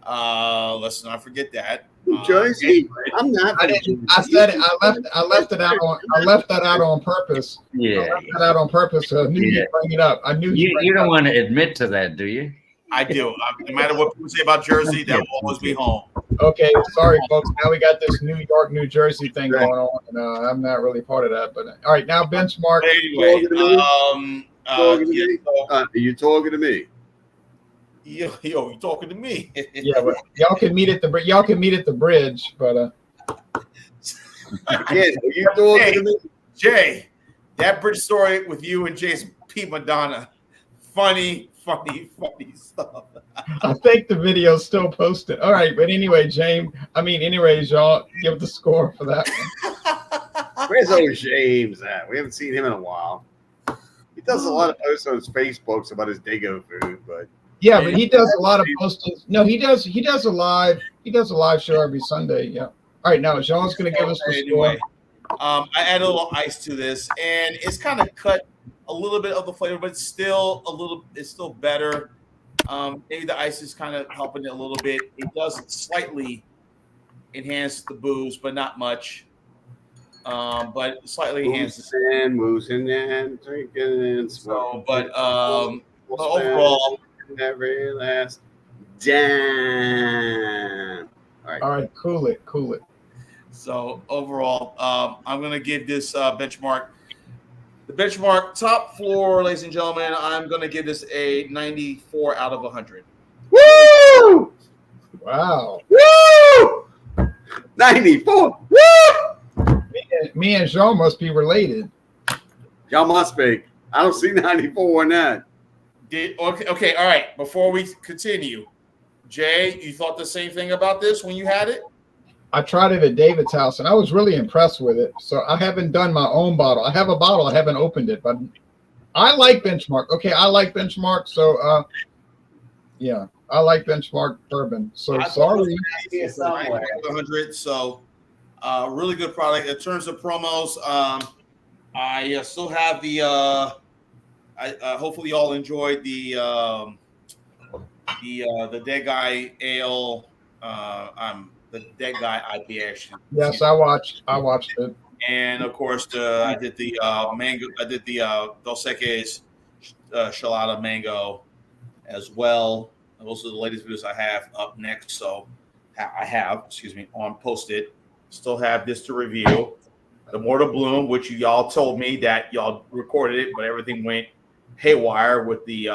let's not forget that. New Jersey? I'm not. I didn't. I said it. I left it out on. I left that out on purpose. Yeah. I left that out on purpose. So I knew you'd bring it up. I knew You don't want to admit to that, do you? I do. No matter what people say about Jersey, that will always be home. Okay, sorry, folks. Now we got this New York, New Jersey thing going on, and I'm not really part of that. But all right, now benchmark. But anyway, Are you talking to me? yo, you talking to me? Yeah, but y'all can meet at the bridge. But Again, are you talking to me? Jay, that bridge story with you and Jason P. Madonna, funny stuff. I think the video's still posted. All right, but anyway, anyways, y'all give the score for that one. Where's old James at? We haven't seen him in a while. He does a lot of posts on his Facebooks about his Dago food, but Yeah, but he does a lot of postings. No, he does a live show every Sunday. Yeah. All right, now Jean's gonna give us the score. Anyway, I add a little ice to this, and it's kind of cut a little bit of the flavor, but it's still better. Maybe the ice is kind of helping it a little bit. It does slightly enhance the booze, but not much. But slightly enhances. Boozing and drinking and So, smoking. but overall, every last damn. All right, cool it. So overall, I'm gonna give this benchmark. The benchmark top floor, ladies and gentlemen, I'm gonna give this a 94 out of 100. Woo! Wow. Woo! 94. Woo! Me and Jean must be related. Y'all must be. I don't see 94 in that. Okay, all right. Before we continue, Jay, you thought the same thing about this when you had it? I tried it at David's house, and I was really impressed with it. So I haven't done my own bottle. I have a bottle. I haven't opened it, but I like Benchmark. Okay, I like Benchmark. So, yeah, I like Benchmark bourbon. So sorry. 100. So, really good product. In terms of promos, I still have the. Hopefully, y'all enjoyed the Dead Guy Ale. The Dead Guy IPA. Yes, I watched it. And of course, I did the mango. I did the Dos Equis Chelada Mango as well. Those are the latest videos I have up next. So I have, excuse me, on Post-it. Still have this to review. The More to Bloom, which y'all told me that y'all recorded it, but everything went haywire with the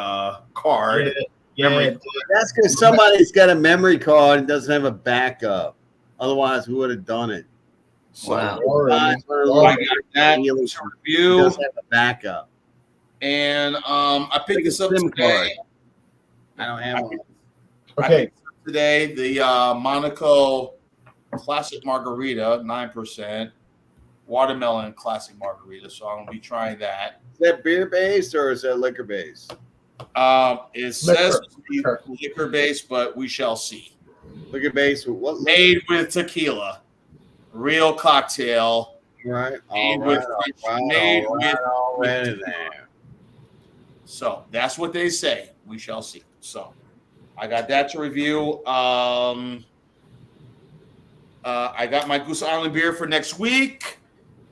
card. Yeah. That's because somebody's got a memory card and doesn't have a backup. Otherwise, we would have done it. So Wow. I got that to He review. doesn't have a backup. And I picked this up SIM today. I don't have one. I Okay. picked up today the Monaco Classic Margarita, 9%. Watermelon Classic Margarita. So I'm going to be trying that. Is that beer based or is that liquor based? It says Liquor. liquor based, but we shall see. Liquor based with what? Made with tequila. Real cocktail. Right. Made All with right. made with All right in there. So that's what they say. We shall see. So I got that to review. I got my Goose Island beer for next week.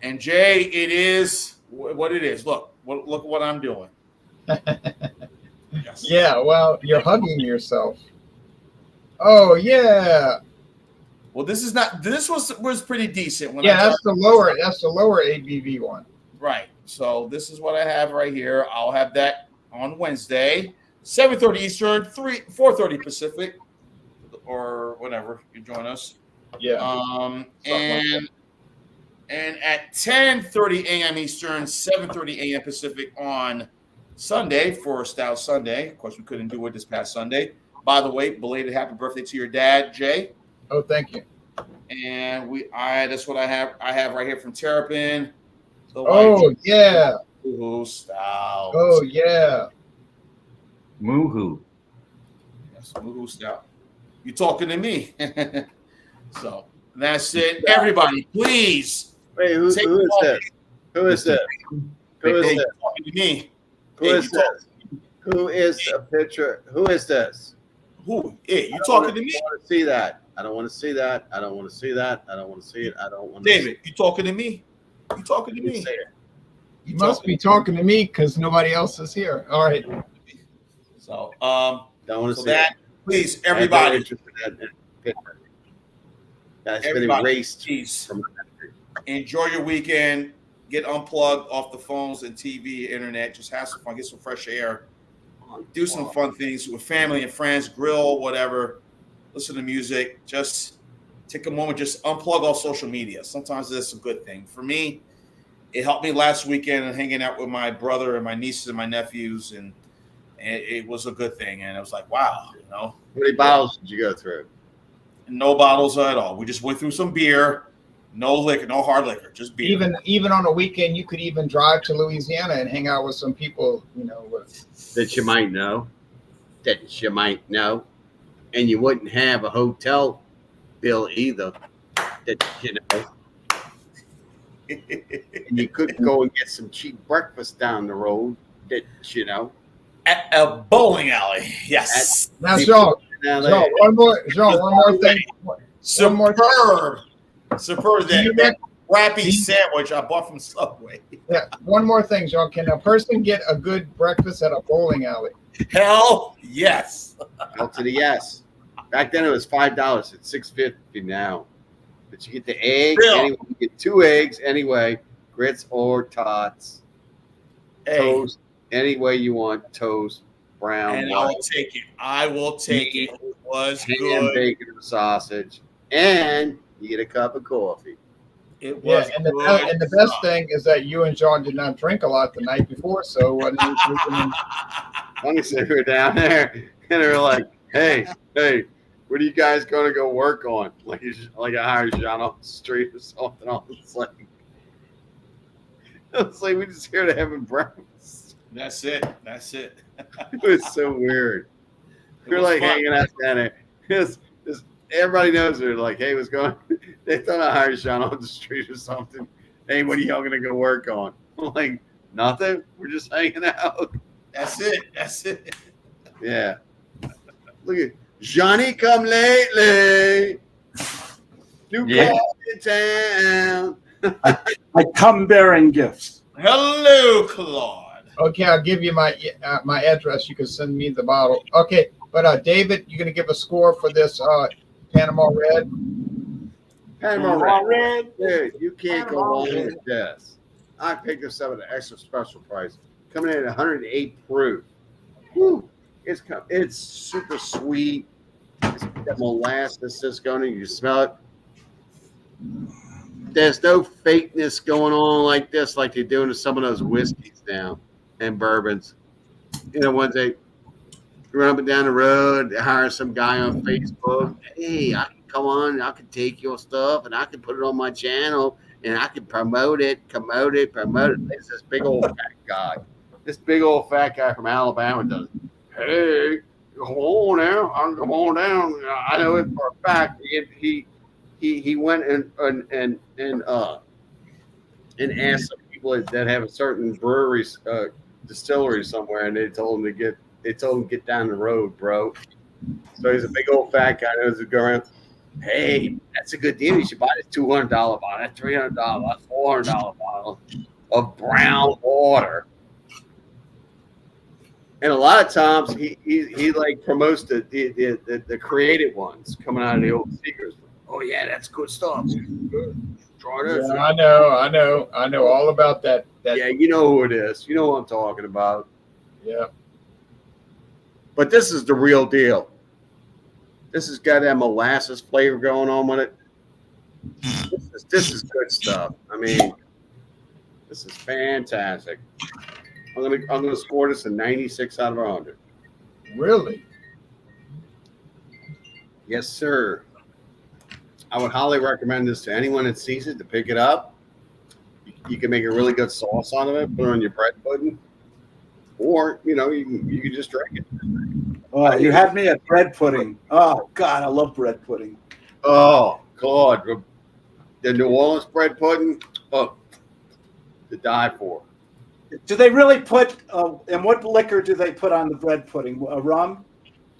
And Jay, it is what it is. Look what I'm doing. Yes. Yeah, well, you're hugging yourself. Oh yeah. Well, this was pretty decent. When Yeah, I that's the lower ABV one. right. So this is what I have right here. I'll have that on Wednesday, 7:30 Eastern, 4:30 Pacific, or whenever you join us. Yeah. And at 10:30 a.m. Eastern, 7:30 a.m. Pacific on Sunday for Stout Sunday. Of course, we couldn't do it this past Sunday. By the way, belated happy birthday to your dad, Jay. Oh, thank you. And that's what I have. I have right here from Terrapin. Oh yeah. Stout. Oh yeah. Woohoo. Yes, Woohoo Stout. You talking to me? So that's it. Everybody, please. Wait, who is this? Who is this? Who is Hey, this? you talking to me? Who Hey, is you this? Who is a picture? Who is this? Who? Hey, you talking to me? I don't want to see that. I don't want to see that. I don't want to see that. I don't want to see it. I don't want to David, you talking to me? You talking to me? You must be talking to me because nobody else is here. All right. So, Don't want to so see that, it. please, I have no everybody, interest in that picture. That's been Everybody, erased please. from the country. enjoy your weekend. Get unplugged off the phones and TV, internet. Just have some fun. Get some fresh air. Do some fun things with family and friends. Grill, whatever. Listen to music. Just take a moment. Just unplug all social media. Sometimes that's a good thing. For me, it helped me last weekend and hanging out with my brother and my nieces and my nephews, and it was a good thing. And it was like, wow, you know. How many bottles did you go through? No bottles at all. We just went through some beer. No liquor, no hard liquor, just beer. Even on a weekend, you could even drive to Louisiana and hang out with some people, you know. That you might know. That you might know. And you wouldn't have a hotel bill either. That you know. And you could go and get some cheap breakfast down the road. That you know. At a bowling alley, yes. Now, Jean, one more thing. Superb. Do That crappy sandwich I bought from Subway. Yeah, one more thing, Jean. Can a person get a good breakfast at a bowling alley? Hell yes. Hell to the yes. Back then it was $5. It's $6.50 now. But you get the egg. Anyway, you get 2 eggs anyway. Grits or tots. Hey, Toast. Any way you want. Toast. Brown. and white, I'll take it. I will take it. It was ham, good. bacon, and sausage. And you get a cup of coffee. It Yeah, was and good. the best thing is that you and John did not drink a lot the night before, so Funny they were down there and they were like, hey, what are you guys going to go work on? Like I hired John off the street or something. I was like, we just here to having breakfast. That's it. It was so weird. It We're was like fun. hanging out down there. Everybody knows they're like, hey, what's going on? They thought I hired Sean on the street or something. Hey, what are y'all going to go work on? I'm like, nothing. We're just hanging out. That's it. Yeah. Look at Johnny come lately. New car in town. I come bearing gifts. Hello, Claude. Okay, I'll give you my address. You can send me the bottle. Okay, but David, you're gonna give a score for this Panama Red. Panama Red. Red. Dude, you can't go Panama wrong Red. with this. I picked this up at an extra special price, coming in at 108 proof. Whew. It's super sweet. It's got molasses that's going in. You smell it. There's no fakeness going on like this, like they're doing to some of those whiskeys now and bourbons. You know, ones they run up and down the road, they hire some guy on Facebook. Hey, I can come on, I can take your stuff and I can put it on my channel and I can promote it. It's this big old fat guy. This big old fat guy from Alabama does it. Hey, come on now. I can come on down. I know it for a fact. He went and asked some people that have a certain brewery, distillery somewhere, and they told him to get down the road, bro. So he's a big old fat guy knows to go around. Hey, that's a good deal. You should buy this $200 bottle, that's $300, that's $400 bottle of brown water. And a lot of times he like promotes the creative ones coming out of the old secrets. Oh yeah, that's good stuff. Try this. Yeah, I know all about that. Yeah, you know who it is. You know what I'm talking about. Yeah. But this is the real deal. This has got that molasses flavor going on with it. This is good stuff. I mean, this is fantastic. I'm gonna score this a 96 out of 100. Really? Yes, sir. I would highly recommend this to anyone that sees it to pick it up. You can make a really good sauce out of it, put it on your bread pudding, or you can just drink it. Oh, you had me at bread pudding. Oh God, I love bread pudding. Oh God, the New Orleans bread pudding, to die for. Do they really put? And what liquor do they put on the bread pudding? Rum?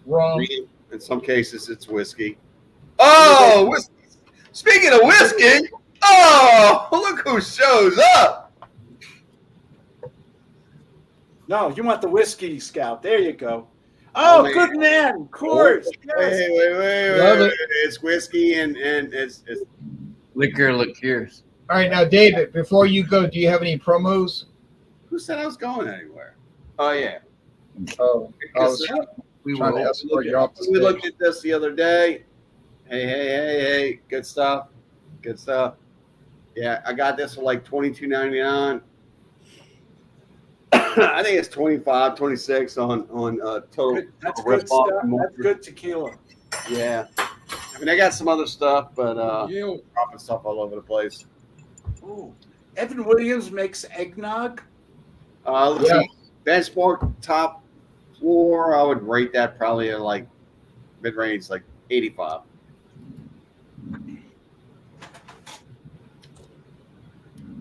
Wrong. In some cases, it's whiskey. Oh, whiskey. Speaking of whiskey, oh, look who shows up. No, you want the whiskey scout. There you go. Oh, man. good man. Of course. Yes. Love Wait. It's whiskey and it's liqueurs. All right, now David, before you go, do you have any promos? who said I was going anywhere? Oh yeah. Oh, I was We trying to will. escort you off the We stage. looked at this the other day. Hey, good stuff. Yeah, I got this for like $22.99. I think it's 25, 26 on total. That's Rip good stuff. off. That's good tequila. Yeah. I mean, I got some other stuff, but Yeah. dropping stuff all over the place. Ooh. Evan Williams makes eggnog. Let's Yeah. see. Benchmark top floor, I would rate that probably in like mid-range, like 85.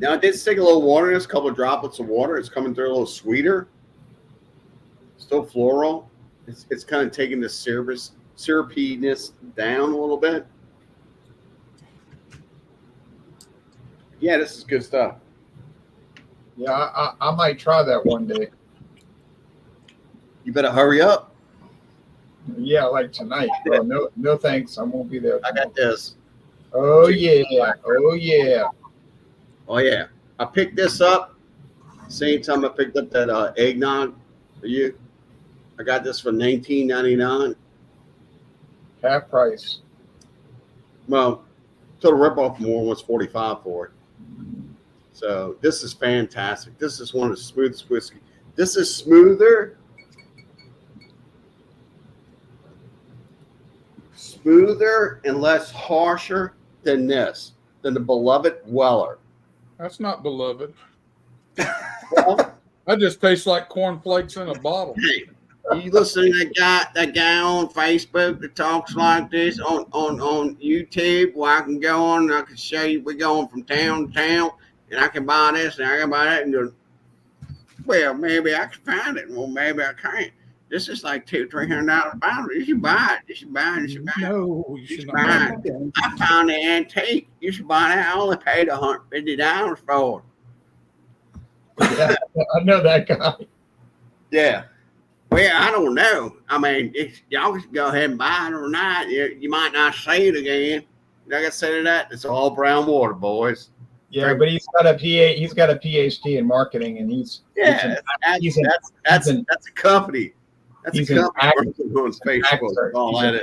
Now, I did stick a little water in this, a couple of droplets of water. It's coming through a little sweeter. Still floral. It's kind of taking the syrupiness down a little bit. Yeah, this is good stuff. Yeah, I might try that one day. You better hurry up. Yeah, like tonight. Bro. No thanks. I won't be there. I got this. Oh yeah. Oh yeah. Oh, yeah. I picked this up. Same time I picked up that eggnog for you. I got this for $19.99. Half price. Well, total ripoff more was $45 for it. So this is fantastic. This is one of the smoothest whiskey. This is smoother and less harsher than the beloved Weller. That's not beloved. Well, That just tastes like cornflakes in a bottle. hey, you listen to that guy on Facebook that talks like this on YouTube, where I can go on and I can show you we're going from town to town and I can buy this and I can buy that and go, well, maybe I can find it. Well, maybe I can't. This is like $200-300 a bottle. You should buy it. You should buy it. No, you should not. Buy it. I found the antique. You should buy that. I only paid $150 for it. Yeah, I know that guy. Yeah. Well, I don't know. I mean, y'all can go ahead and buy it or not. You might not see it again. Like I said, it's all brown water, boys. Yeah, but he's got a PhD in marketing, and he's that's a company. That's a company working on Facebook. All that is.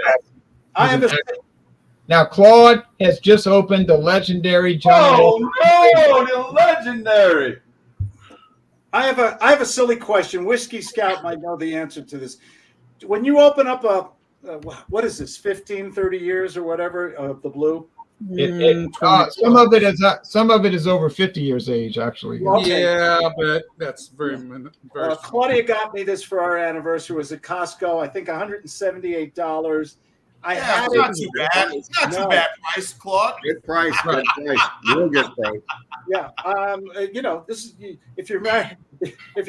Now, Claude has just opened the legendary Johnny. Oh no, the legendary! I have a silly question. Whiskey Scout might know the answer to this. When you open up what is this, 15, 30 years or whatever of the blue? Some of it is over 50 years age, actually. Okay. Yeah, but that's very. Claudia got me this for our anniversary. It was at Costco. I think $178. It's not too bad. It's not too bad price, Claude. Good price, good price, real good price. Yeah, this is if you're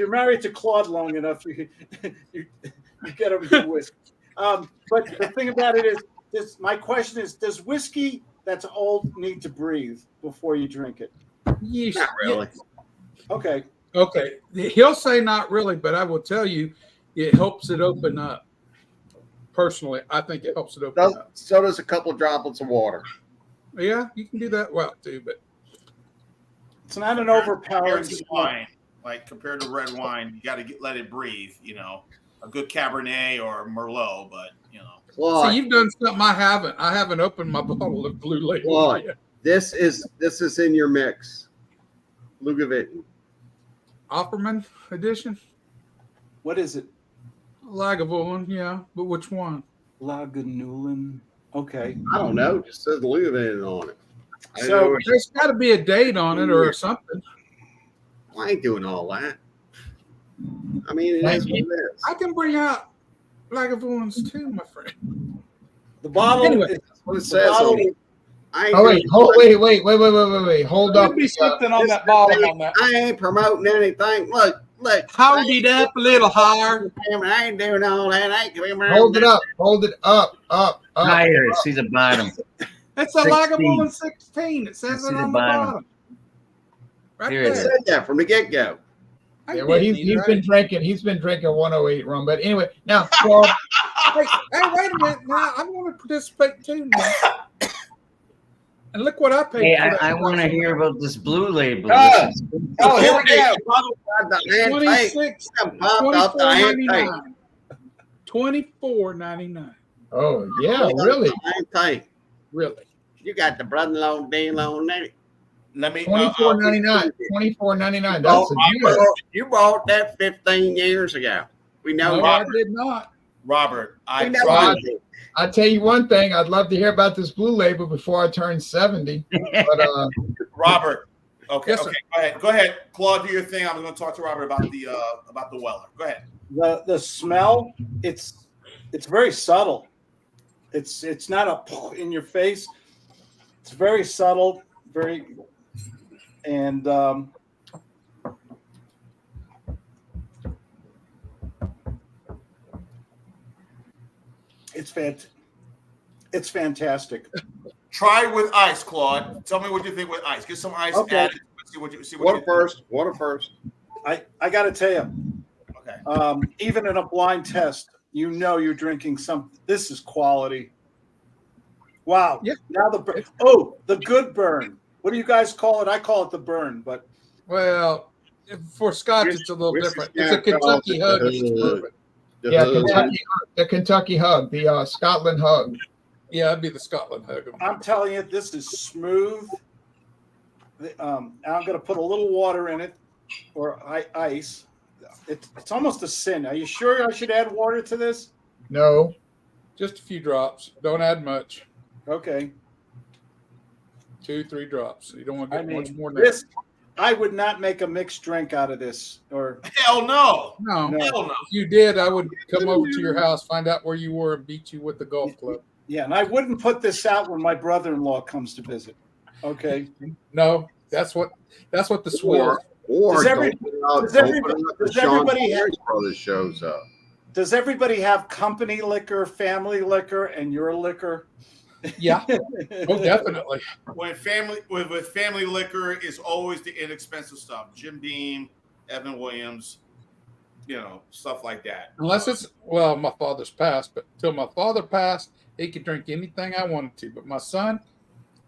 married to Claude long enough, you get a good whiskey. But the thing about it is, my question is, does whiskey that's old need to breathe before you drink it? Not really. Okay. Okay. He'll say not really, but I will tell you, it helps it open up. Personally, I think it helps it open up. So does a couple of droplets of water. Yeah, you can do that well too, but it's not an overpowering wine. Like compared to red wine, you got to let it breathe. A good Cabernet or Merlot, but Claude, see, you've done something I haven't. I haven't opened my bottle of Blue Label Claude, yet. this is in your mix. Lugavitton. Opperman edition. What is it? Lagavulin, yeah, but which one? Lagavulin. Okay. I don't know. It just says Lugavitton on it. So there's got to be a date on it or something. I ain't doing all that. I mean, it is what it is. I can bring out Lagavulins too, my friend. The bottle. Anyway, that's what it says. Wait. Hold up. There'll be something on that bottom on that. I ain't promoting anything. Look. Hold it up a little higher. I ain't doing all that. Hold it up. Higher. See the bottom. It's a Lagavulin 16. It says it on the bottom. Right Here there. it It said that from the get-go. Yeah, well, he's been drinking 108 rum. But anyway, now, Claude, hey, wait a minute. Now I want to participate too now. And look what I paid. Hey, for that I want to hear about this Blue Label. Here we go. 26, $24.99. oh yeah, really? Really? You got the brother-in-law deal on that. let me $24.99. $24.99. That's a deal. You bought that 15 years ago. We know No, I did not. Robert, I We tried. know. I tell you one thing, I'd love to hear about this Blue Label before I turn 70. But Robert, okay, Yes, sir. go ahead, Claude, do your thing. I'm going to talk to Robert about the Weller. Go ahead. The smell, it's very subtle. It's not a in your face. It's very subtle, and it's fantastic. Try with ice, Claude. Tell me what you think with ice. Get some ice added. See what you Water first. I got to tell you, Okay. even in a blind test, you're drinking some. This is quality. Wow. Yeah. Now the good burn. What do you guys call it? I call it the burn, but Well, for Scotch, it's a little Whiskey different. It's a Scout calls Kentucky it hug. yeah, the Kentucky hug, the Scotland hug. Yeah, it'd be the Scotland hug. I'm telling you, this is smooth. I'm going to put a little water in it, or ice. It's almost a sin. Are you sure I should add water to this? No. Just a few drops. Don't add much. Okay. 2-3 drops. You don't want to I get mean, much more than this. I would not make a mixed drink out of this. Or Hell no. No. Hell no. If you did, I would come over to your house, find out where you were, and beat you with the golf club. yeah, and I wouldn't put this out when my brother-in-law comes to visit. Okay. No, that's what the swill. Or Does everybody have- Brothers shows up. Does everybody have company liquor, family liquor, and your liquor? Yeah. Oh, definitely. With family liquor is always the inexpensive stuff. Jim Beam, Evan Williams. stuff like that. Unless it's, well, my father's passed, but till my father passed, he could drink anything I wanted to. But my son,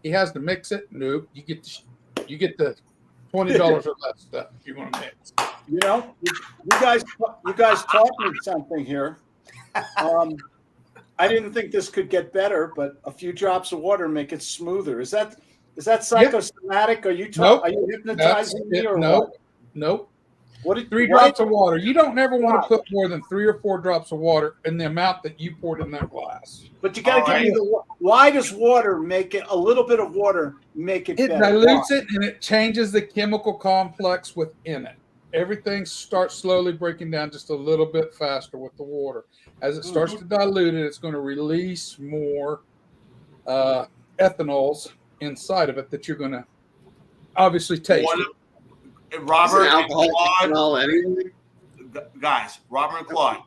he has to mix it. Nope, you get the $20 or less stuff if you want to mix. You guys taught me something here. I didn't think this could get better, but a few drops of water make it smoother. Is that psychosomatic? Are you Nope. Are you hypnotizing me or nope. what? Nope. What did 3 drops of water. You don't ever want to put more than 3 or 4 drops of water in the amount that you poured in that glass. But you got to give me why does water make it, a little bit of water make it better? It dilutes it and it changes the chemical complex within it. Everything starts slowly breaking down just a little bit faster with the water. As it starts to dilute it, it's going to release more ethanols inside of it that you're going to obviously taste. Robert and Claude, guys, Robert and Claude,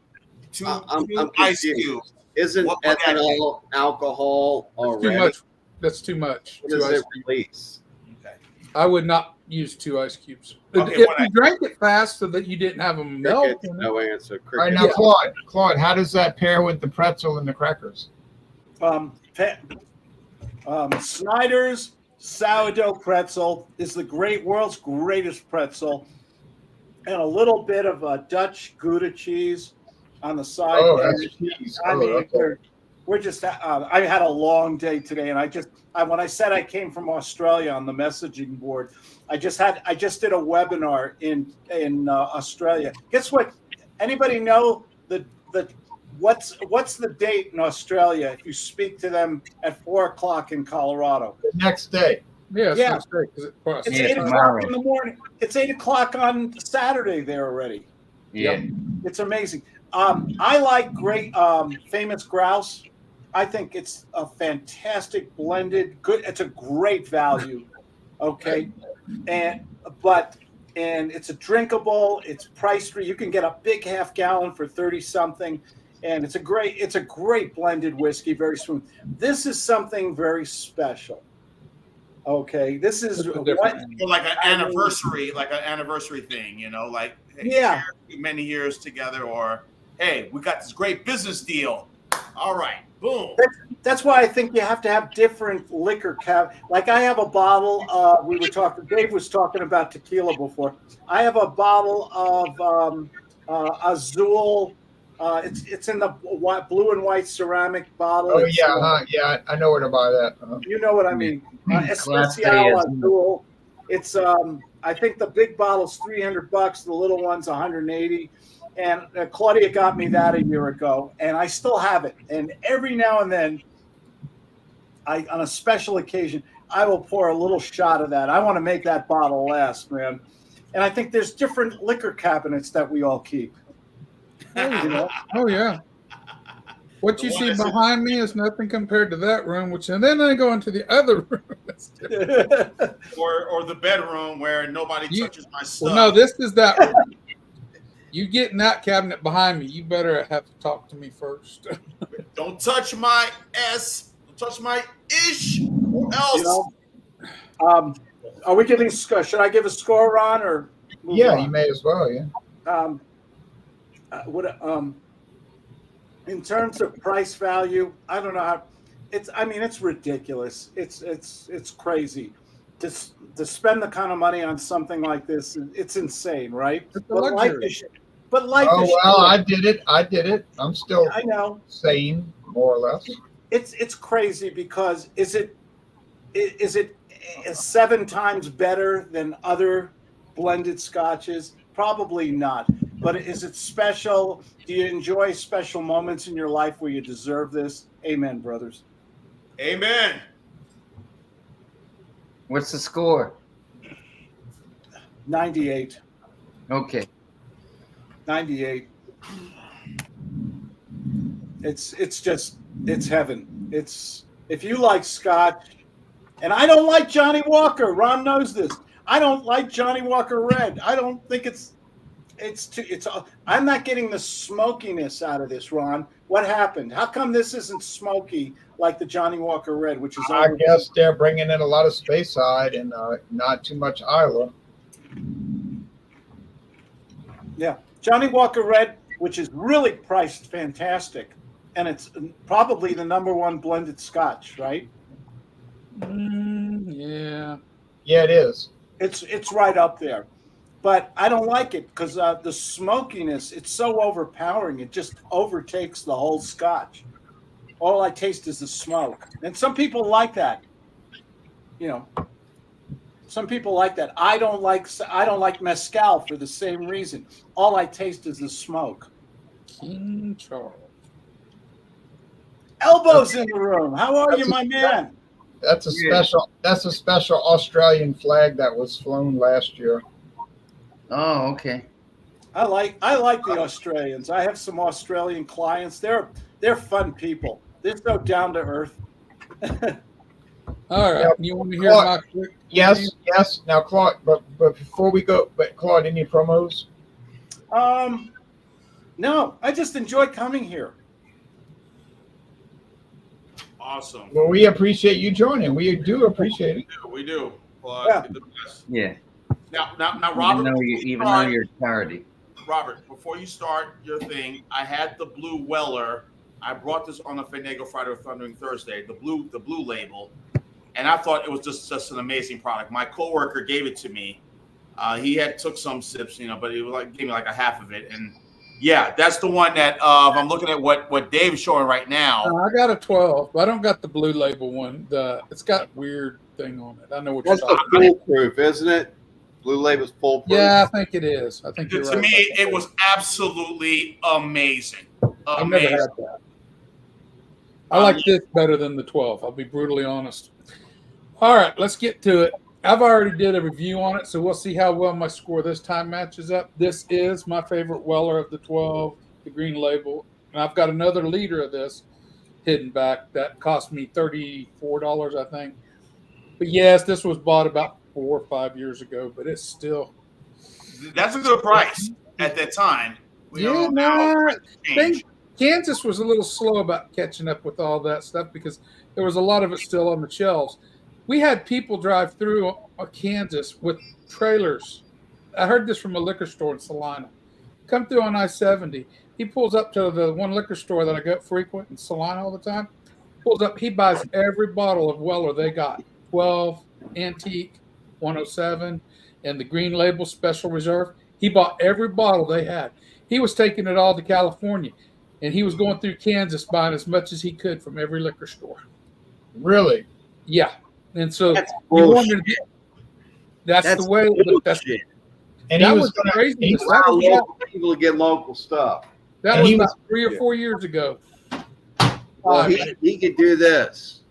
two I'm ice cubes. Isn't ethanol alcohol already? That's too much. What does it release? Okay. I would not use 2 ice cubes. Okay, if you drank it fast so that you didn't have them melt. No answer. All right, now, Claude, how does that pair with the pretzel and the crackers? Snyder's sourdough pretzel is the world's greatest pretzel, and a little bit of Dutch Gouda cheese on the side. Oh, that's cheese. I mean, we're just. I had a long day today, and when I said I came from Australia on the messaging board, I just did a webinar in Australia. Guess what? Anybody know what's the date in Australia if you speak to them at 4:00 in Colorado? The next day. Yeah. It's 8 o'clock in the morning. It's 8 o'clock on Saturday there already. Yeah. It's amazing. I like great famous grouse. I think it's a fantastic blended good. It's a great value. Okay. And it's a drinkable, it's priced. You can get a big half gallon for 30 something. And it's a great blended whiskey, very smooth. This is something very special. Okay, this is like an anniversary thing, like many years together, or hey, we got this great business deal. All right, boom. That's why I think you have to have different liquor Like I have a bottle. Dave was talking about tequila before. I have a bottle of Azul. It's in the blue and white ceramic bottle. Oh yeah, I know where to buy that. You know what I mean? Especial Azul. It's I think the big bottle's $300. The little one's $180. And Claudia got me that a year ago, and I still have it. And every now and then, on a special occasion, I will pour a little shot of that. I want to make that bottle last, man. And I think there's different liquor cabinets that we all keep. Oh yeah. What you see behind me is nothing compared to that room, and then I go into the other room. or the bedroom where nobody touches my stuff. Well, no, this is that room. You get in that cabinet behind me, you better have to talk to me first. Don't touch my S. Don't touch my ish. Or else. Are we giving? Should I give a score, Ron, or? Yeah, you may as well. Yeah. In terms of price value, I don't know how. It's ridiculous. It's crazy. To spend the kind of money on something like this, it's insane, right? It's a luxury. But life is I did it. I'm still I know. sane, more or less. It's crazy because is it 7 times better than other blended scotches? Probably not. But is it special? Do you enjoy special moments in your life where you deserve this? Amen, brothers. Amen. What's the score? 98. Okay. 98. It's heaven. If you like scotch, and I don't like Johnny Walker. Ron knows this. I don't like Johnny Walker Red. I don't think I'm not getting the smokiness out of this, Ron. What happened? How come this isn't smoky like the Johnny Walker Red, which is? I guess they're bringing in a lot of Speyside and not too much Isla. Yeah, Johnny Walker Red, which is really priced fantastic, and it's probably the #1 blended Scotch, right? Yeah. Yeah, it is. It's right up there, but I don't like it because the smokiness. It's so overpowering. It just overtakes the whole Scotch. All I taste is the smoke, and some people like that. You know, some people like that. I don't like mezcal for the same reason. All I taste is the smoke. King Charles. Elbows in the room. How are you, my man? That's a special. That's a special Australian flag that was flown last year. Oh, okay. I like the Australians. I have some Australian clients. They're fun people. They're so down to earth. All right. Yeah. You want to hear my quick? Yes, yes. Now, Claude, but before we go, Claude, any promos? No, I just enjoy coming here. Awesome. Well, we appreciate you joining. We do appreciate it. We do. Yeah. You're the best. Yeah. Now, Robert. Even though you're tardy. Robert, before you start your thing, I had the blue Weller. I brought this on the Fandango Friday or Thundering Thursday, the blue label, and I thought it was just an amazing product. My coworker gave it to me. He took some sips, but he gave me like a half of it, and yeah, that's the one that I'm looking at what Dave's showing right now. I got a 12, but I don't got the blue label one. It's got weird thing on it. I know what That's you're the talking about. foolproof, isn't it? Blue label's foolproof. Yeah, I think it is. I think you're To right. me, it was absolutely amazing. I've never had that. I like this better than the 12. I'll be brutally honest. All right, let's get to it. I've already did a review on it, so we'll see how well my score this time matches up. This is my favorite Weller of the 12, the green label. And I've got another liter of this hidden back that cost me $34, I think. But yes, this was bought about 4 or 5 years ago, but it's still. That's a good price at that time. Kansas was a little slow about catching up with all that stuff because there was a lot of it still on the shelves. We had people drive through Kansas with trailers. I heard this from a liquor store in Salina. Come through on I-70. He pulls up to the one liquor store that I go frequent in Salina all the time. Pulls up. He buys every bottle of Weller they got. 12, Antique, 107, and the green label Special Reserve. He bought every bottle they had. He was taking it all to California, and he was going through Kansas buying as much as he could from every liquor store. Really? Yeah. And so That's you wanted to that's the way. And that he was crazy. he That was Local people to get local stuff. that and was he about was- 3 or 4 years ago. Well, he could do this.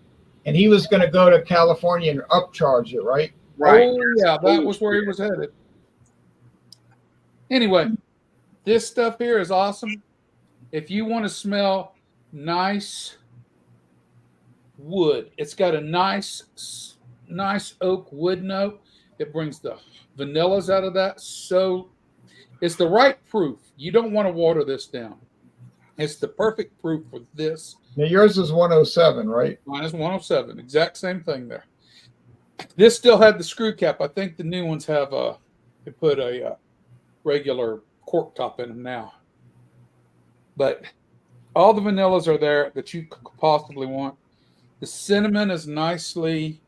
And he was going to go to California and upcharge it, right? Right. Oh, yeah, that was where he was headed. Anyway, this stuff here is awesome. If you want to smell nice wood, it's got a nice oak wood note. It brings the vanillas out of that. So it's the right proof. You don't want to water this down. It's the perfect proof for this. Now yours is 107, right? Mine is 107. Exact same thing there. This still had the screw cap. I think the new ones have they put a regular cork top in them now. But all the vanillas are there that you could possibly want. The cinnamon is nicely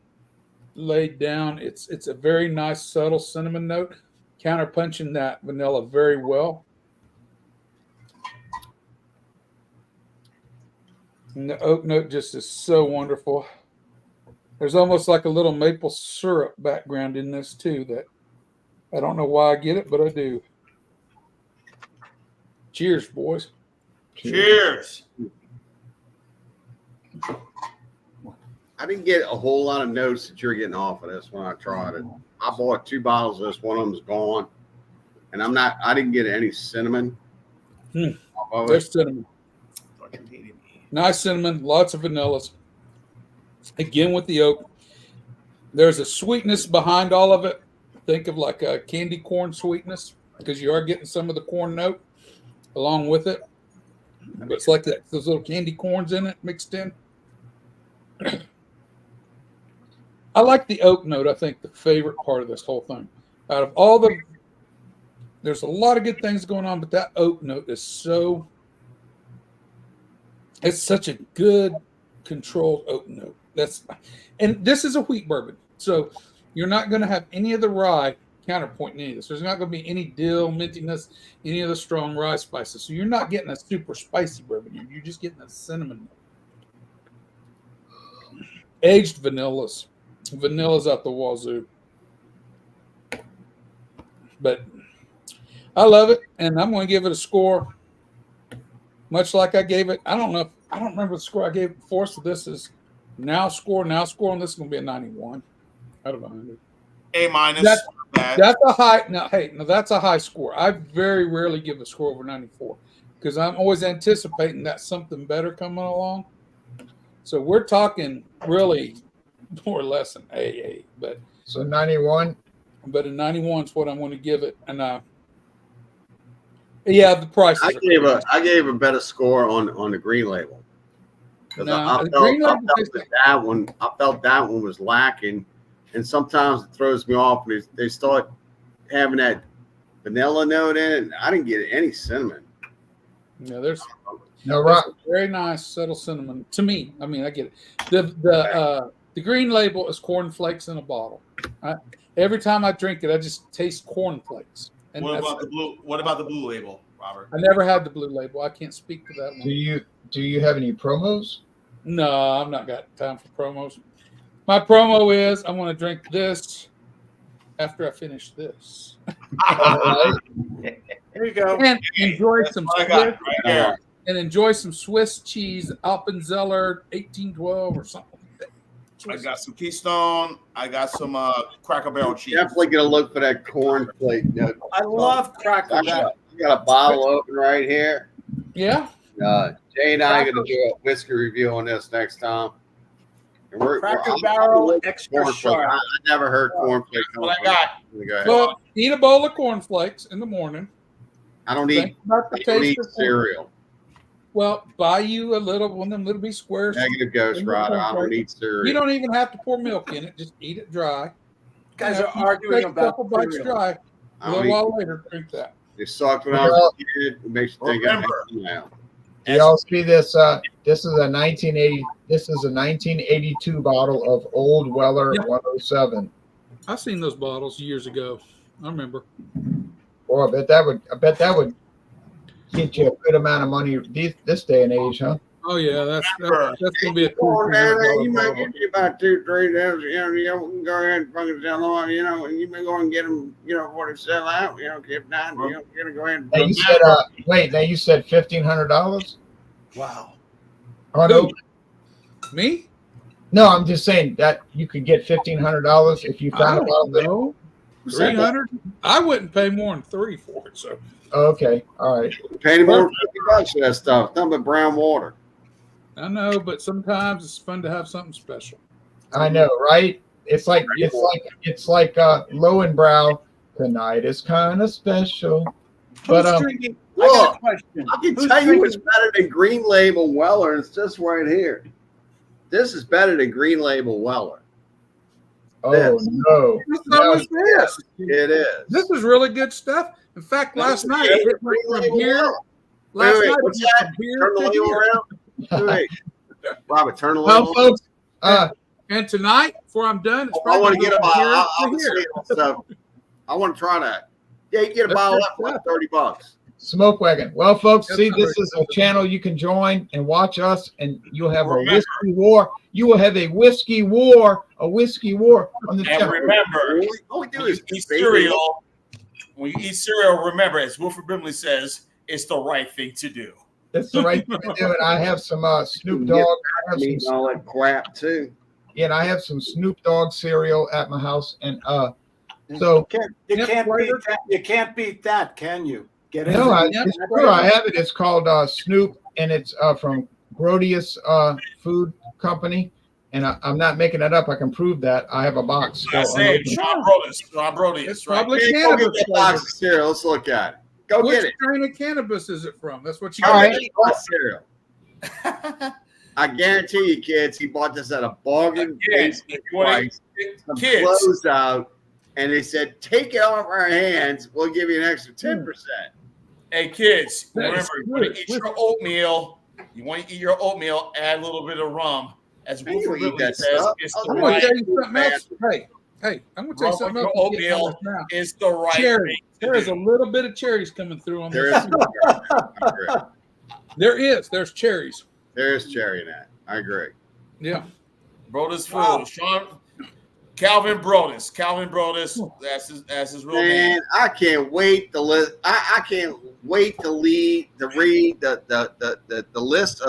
laid down. It's a very nice subtle cinnamon note, counterpunching that vanilla very well. And the oak note just is so wonderful. There's almost like a little maple syrup background in this too that I don't know why I get it, but I do. Cheers, boys. Cheers. I didn't get a whole lot of notes that you're getting off of this when I tried it. I bought 2 bottles of this. One of them's gone. And I didn't get any cinnamon. Off of There's it. cinnamon. Nice cinnamon, lots of vanillas. Again with the oak. There's a sweetness behind all of it. Think of like a candy corn sweetness because you are getting some of the corn note along with it. But it's like that, those little candy corns in it mixed in. I like the oak note. I think the favorite part of this whole thing. Out of all the There's a lot of good things going on, but that oak note is it's such a good controlled oak note. And this is a wheat bourbon. So you're not going to have any of the rye counterpoint in any of this. There's not going to be any dill, mintiness, any of the strong rye spices. So you're not getting a super spicy bourbon. You're just getting a cinnamon note. Aged vanillas. Vanilla's out the wazoo. But I love it, and I'm going to give it a score, much like I gave it. I don't remember the score I gave it before, so this is now score, and this is going to be a 91 out of 100. A-. That's a high. Now, that's a high score. I very rarely give a score over 94 because I'm always anticipating that something better coming along. So we're talking really more or less an AA, but So 91. But a 91 is what I'm going to give it, and yeah, the price. I gave a better score on the green label because I felt that one was lacking, and sometimes it throws me off. And they start having that vanilla note in it, and I didn't get any cinnamon. Yeah, there's No, very nice subtle cinnamon to me. I mean, I get it. The green label is cornflakes in a bottle. Every time I drink it, I just taste cornflakes. And What about the blue? What about the blue label, Robert? I never had the blue label. I can't speak to that one. do you have any promos? No, I've not got time for promos. My promo is I'm going to drink this after I finish this. There you go. And enjoy some What I got right there. and enjoy some Swiss cheese, Alpenzeller 1812 or something like that. I got some Keystone. I got some Cracker Barrel cheese. Definitely gonna look for that cornflake note. I love Cracker Barrel. I got a bottle open right here. Yeah. Jay and I are gonna do a whiskey review on this next time. And Cracker I'm Barrel extra cornflake. sharp. I never heard cornflake. What I got? Go ahead. Well, eat a bowl of cornflakes in the morning. I don't Think eat about the taste of corn. cereal. Well, buy you a little one of them little bitty squares. Negative Ghost Rider. I don't eat cereal. You don't even have to pour milk in it. Just eat it dry. Guys And are after you arguing take a about couple bites cereal. dry. I A don't little eat- while later, drink that. It sucked when I was a kid. It makes you think Remember. now. Do y'all see this? This is a 1980. This is a 1982 bottle of Old Weller Yeah. 107. I've seen those bottles years ago. I remember. Boy, I bet that would get you a good amount of money this day and age, huh? Oh yeah, that's gonna be a Come on, man, you $200 might bottle. get you about 2-3 days. You can go ahead and fucking sell them, and you may go and get them, before they sell out. If not, you're gonna go ahead and. Now you said, wait. Now you said $1,500. Wow. Oh no, Me? no. I'm just saying that you could get $1,500 if you found a bottle. No. 300? I wouldn't pay more than 3 for it. So Okay, all right. Pay more than $50 for that stuff. Nothing but brown water. I know, but sometimes it's fun to have something special. I know, right? It's like Lowenbrow. Tonight is kind of special. But Who's drinking? I got a question. I can Who's tell you drinking- it's better than Green Label Weller. It's just right here. This is better than Green Label Weller. oh Yes. no, So is this. It is. This is really good stuff. In fact, last night it went Green from Label here. Weller. Last Wait, night it what's went that? from here Turn the to label here. around. Wait. Robert, turn the well, label. folks. And tonight, before I'm done, it's I want to probably get a from bottle. here I'll to here. see it stuff. I want to try that. Yeah, you can get a That's bottle good up for like stuff. $30. Smoke Wagon. Well, folks, That's see, not this very is a channel you can join and watch us, and you'll have Remember. a whiskey war. You will have a whiskey war on the And channel. remember, All we do when you is eat cereal, remember, as Wilford Brimley says, it's the right thing to do. That's the right thing to do. And I have some Snoop Dogg. I have Eating some, all that crap too. and I have some Snoop Dogg cereal at my house, and so You Yep, can't right. beat that. You can't beat that, can you? Get no, it? it's true. I have it. It's called Snoop, and it's from Grodius Food Company. And I'm not making it up. I can prove that. I have a box. I say it, Sean Brodius, It's right? probably Hey, go get cannabis. that box of cereal. Let's look at it. Go Which get it. strain of cannabis is it from? That's what you All got. right. Get that cereal. I guarantee you, kids, he bought this at a bargain Kids, basement if you want price. to- Some kids, closed out. and they said, take it off our hands. We'll give you an extra 10%. Hey, kids, That remember, is you want to good. eat your oatmeal. You want to eat your oatmeal, add a little bit of rum. As Man, you Wilford eat Brimley that says, stuff. it's I'm the I'm going right to tell you something else. Hey, I'm going to tell you rum something with else. your I'm getting on oatmeal. this now. It's the right Cherry. thing to There is do. a little bit of cherries coming through on There this. is some cherry. I agree. There is. There's cherries. There is cherry in that. I agree. Yeah. Brodus food. Wow. Calvin Brodus. Calvin Brodus. That's his real name. Man, I can't wait to I can't wait to read the list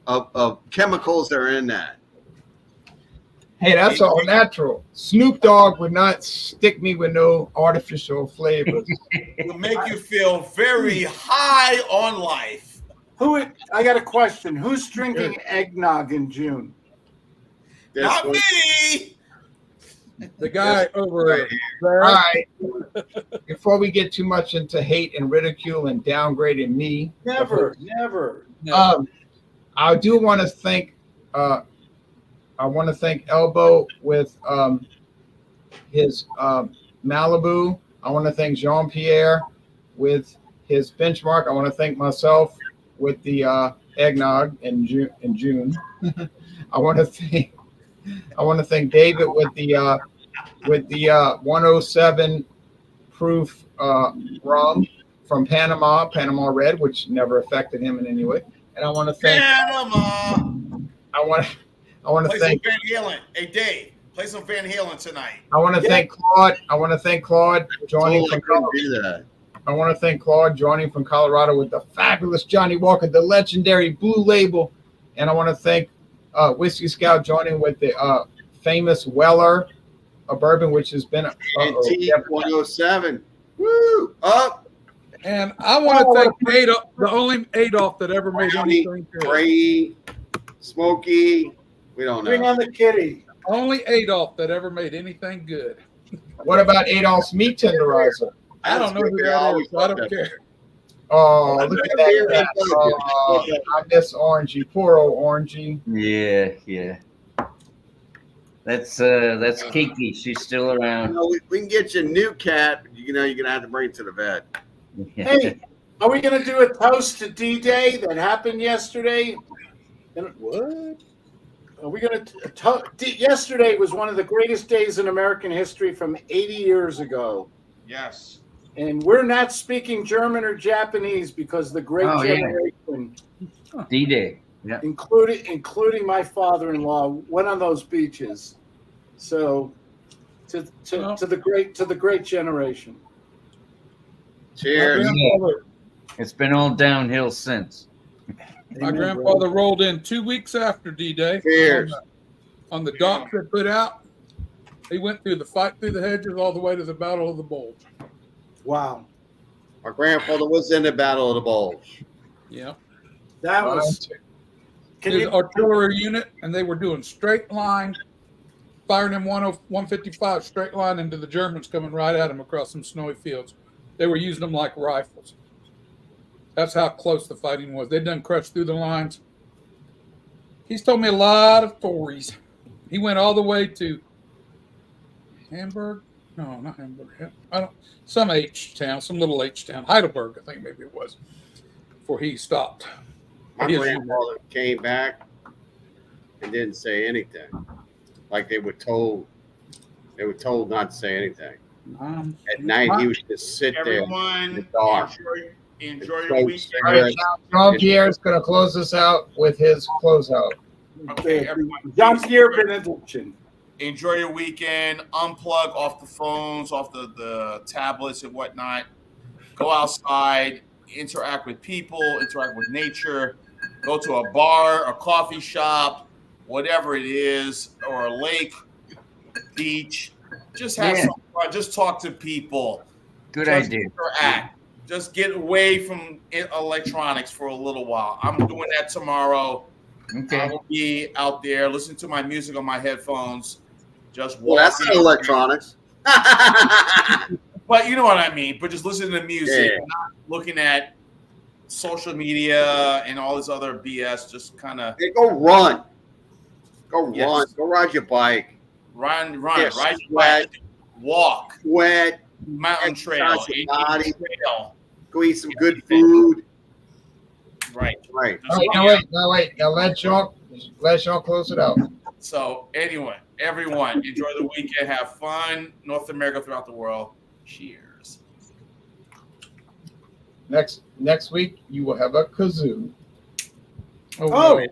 of chemicals that are in that. Hey, that's all natural. Snoop Dogg would not stick me with no artificial flavors. It'll make you feel very high on life. I got a question. Who's drinking eggnog in June? This Not was- me. The guy over right there. All right. Before we get too much into hate and ridicule and downgrading me, Never. I do want to thank Elbow with his Malibu. I want to thank Jean-Pierre with his benchmark. I want to thank myself with the eggnog in June. I want to thank David with the 107 proof rum from Panama Red, which never affected him in any way. And I want to thank Panama. I want to Play thank some Van Halen. Hey, Dave, play some Van Halen tonight. I want to thank Claude. I want to thank Claude joining from do I want to thank Claude joining from Colorado with the fabulous Johnny Walker, the legendary Blue Label. And I want to thank Whiskey Scout joining with the famous Weller, a bourbon which has been that. 107. Woo! Up. And I want to thank Adolf, the only Adolf that ever made anything good. Gray, smoky. We don't Bring know. on the kitty. Only Adolf that ever made anything good. What about Adolph's meat tenderizer? I don't know who that is, so I don't care. Oh, look at that. Oh, I miss Orangey. Poor old Orangey. Yeah. That's Kiki. She's still around. We can get you a new cat, but you're gonna have to bring it to the vet. Hey, are we going to do a toast to D-Day that happened yesterday? What? Are we going to? Yesterday was one of the greatest days in American history from 80 years ago. Yes. And we're not speaking German or Japanese because the great generation, D-Day. Yeah. including my father-in-law, went on those beaches. So, to the great generation. Cheers. It's been all downhill since. My grandfather rolled in 2 weeks after D-Day. Cheers. On the dock they put out. He went through the fight through the hedges all the way to the Battle of the Bulge. Wow. My grandfather was in the Battle of the Bulge. Yeah. That was. His artillery unit, and they were doing straight line, firing in 155 straight line into the Germans coming right at them across some snowy fields. They were using them like rifles. That's how close the fighting was. They done crushed through the lines. He's told me a lot of stories. He went all the way to Hamburg. No, not Hamburg. Some H town, some little H town. Heidelberg, I think maybe it was, before he stopped. My grandfather came back and didn't say anything. Like they were told not to say anything. At night, he would just sit there in the dark. Enjoy your weekend. All right, Jean-Pierre is going to close us out with his closeout. Okay, everyone. Jean-Pierre benediction. Enjoy your weekend. Unplug off the phones, off the tablets and whatnot. Go outside. Interact with people. Interact with nature. Go to a bar, a coffee shop, whatever it is, or a lake, beach. Just have some fun. Just talk to people. Good idea. Interact. Just get away from electronics for a little while. I'm doing that tomorrow. Okay. I will be out there listening to my music on my headphones. Just walking. Well, that's not electronics. But you know what I mean. But just listening to music, not looking at social media and all this other BS. Just kind of go run. Go run. Go ride your bike. Ride your Sweat. bike. walk, sweat, mountain trail, exercise your body. trail. go eat some good food. Right. Right. All right, now wait. Now let y'all close it out. So anyway, everyone, enjoy the weekend. Have fun. North America, throughout the world. Cheers. Next week you will have a kazoo. Oh, Oh, no.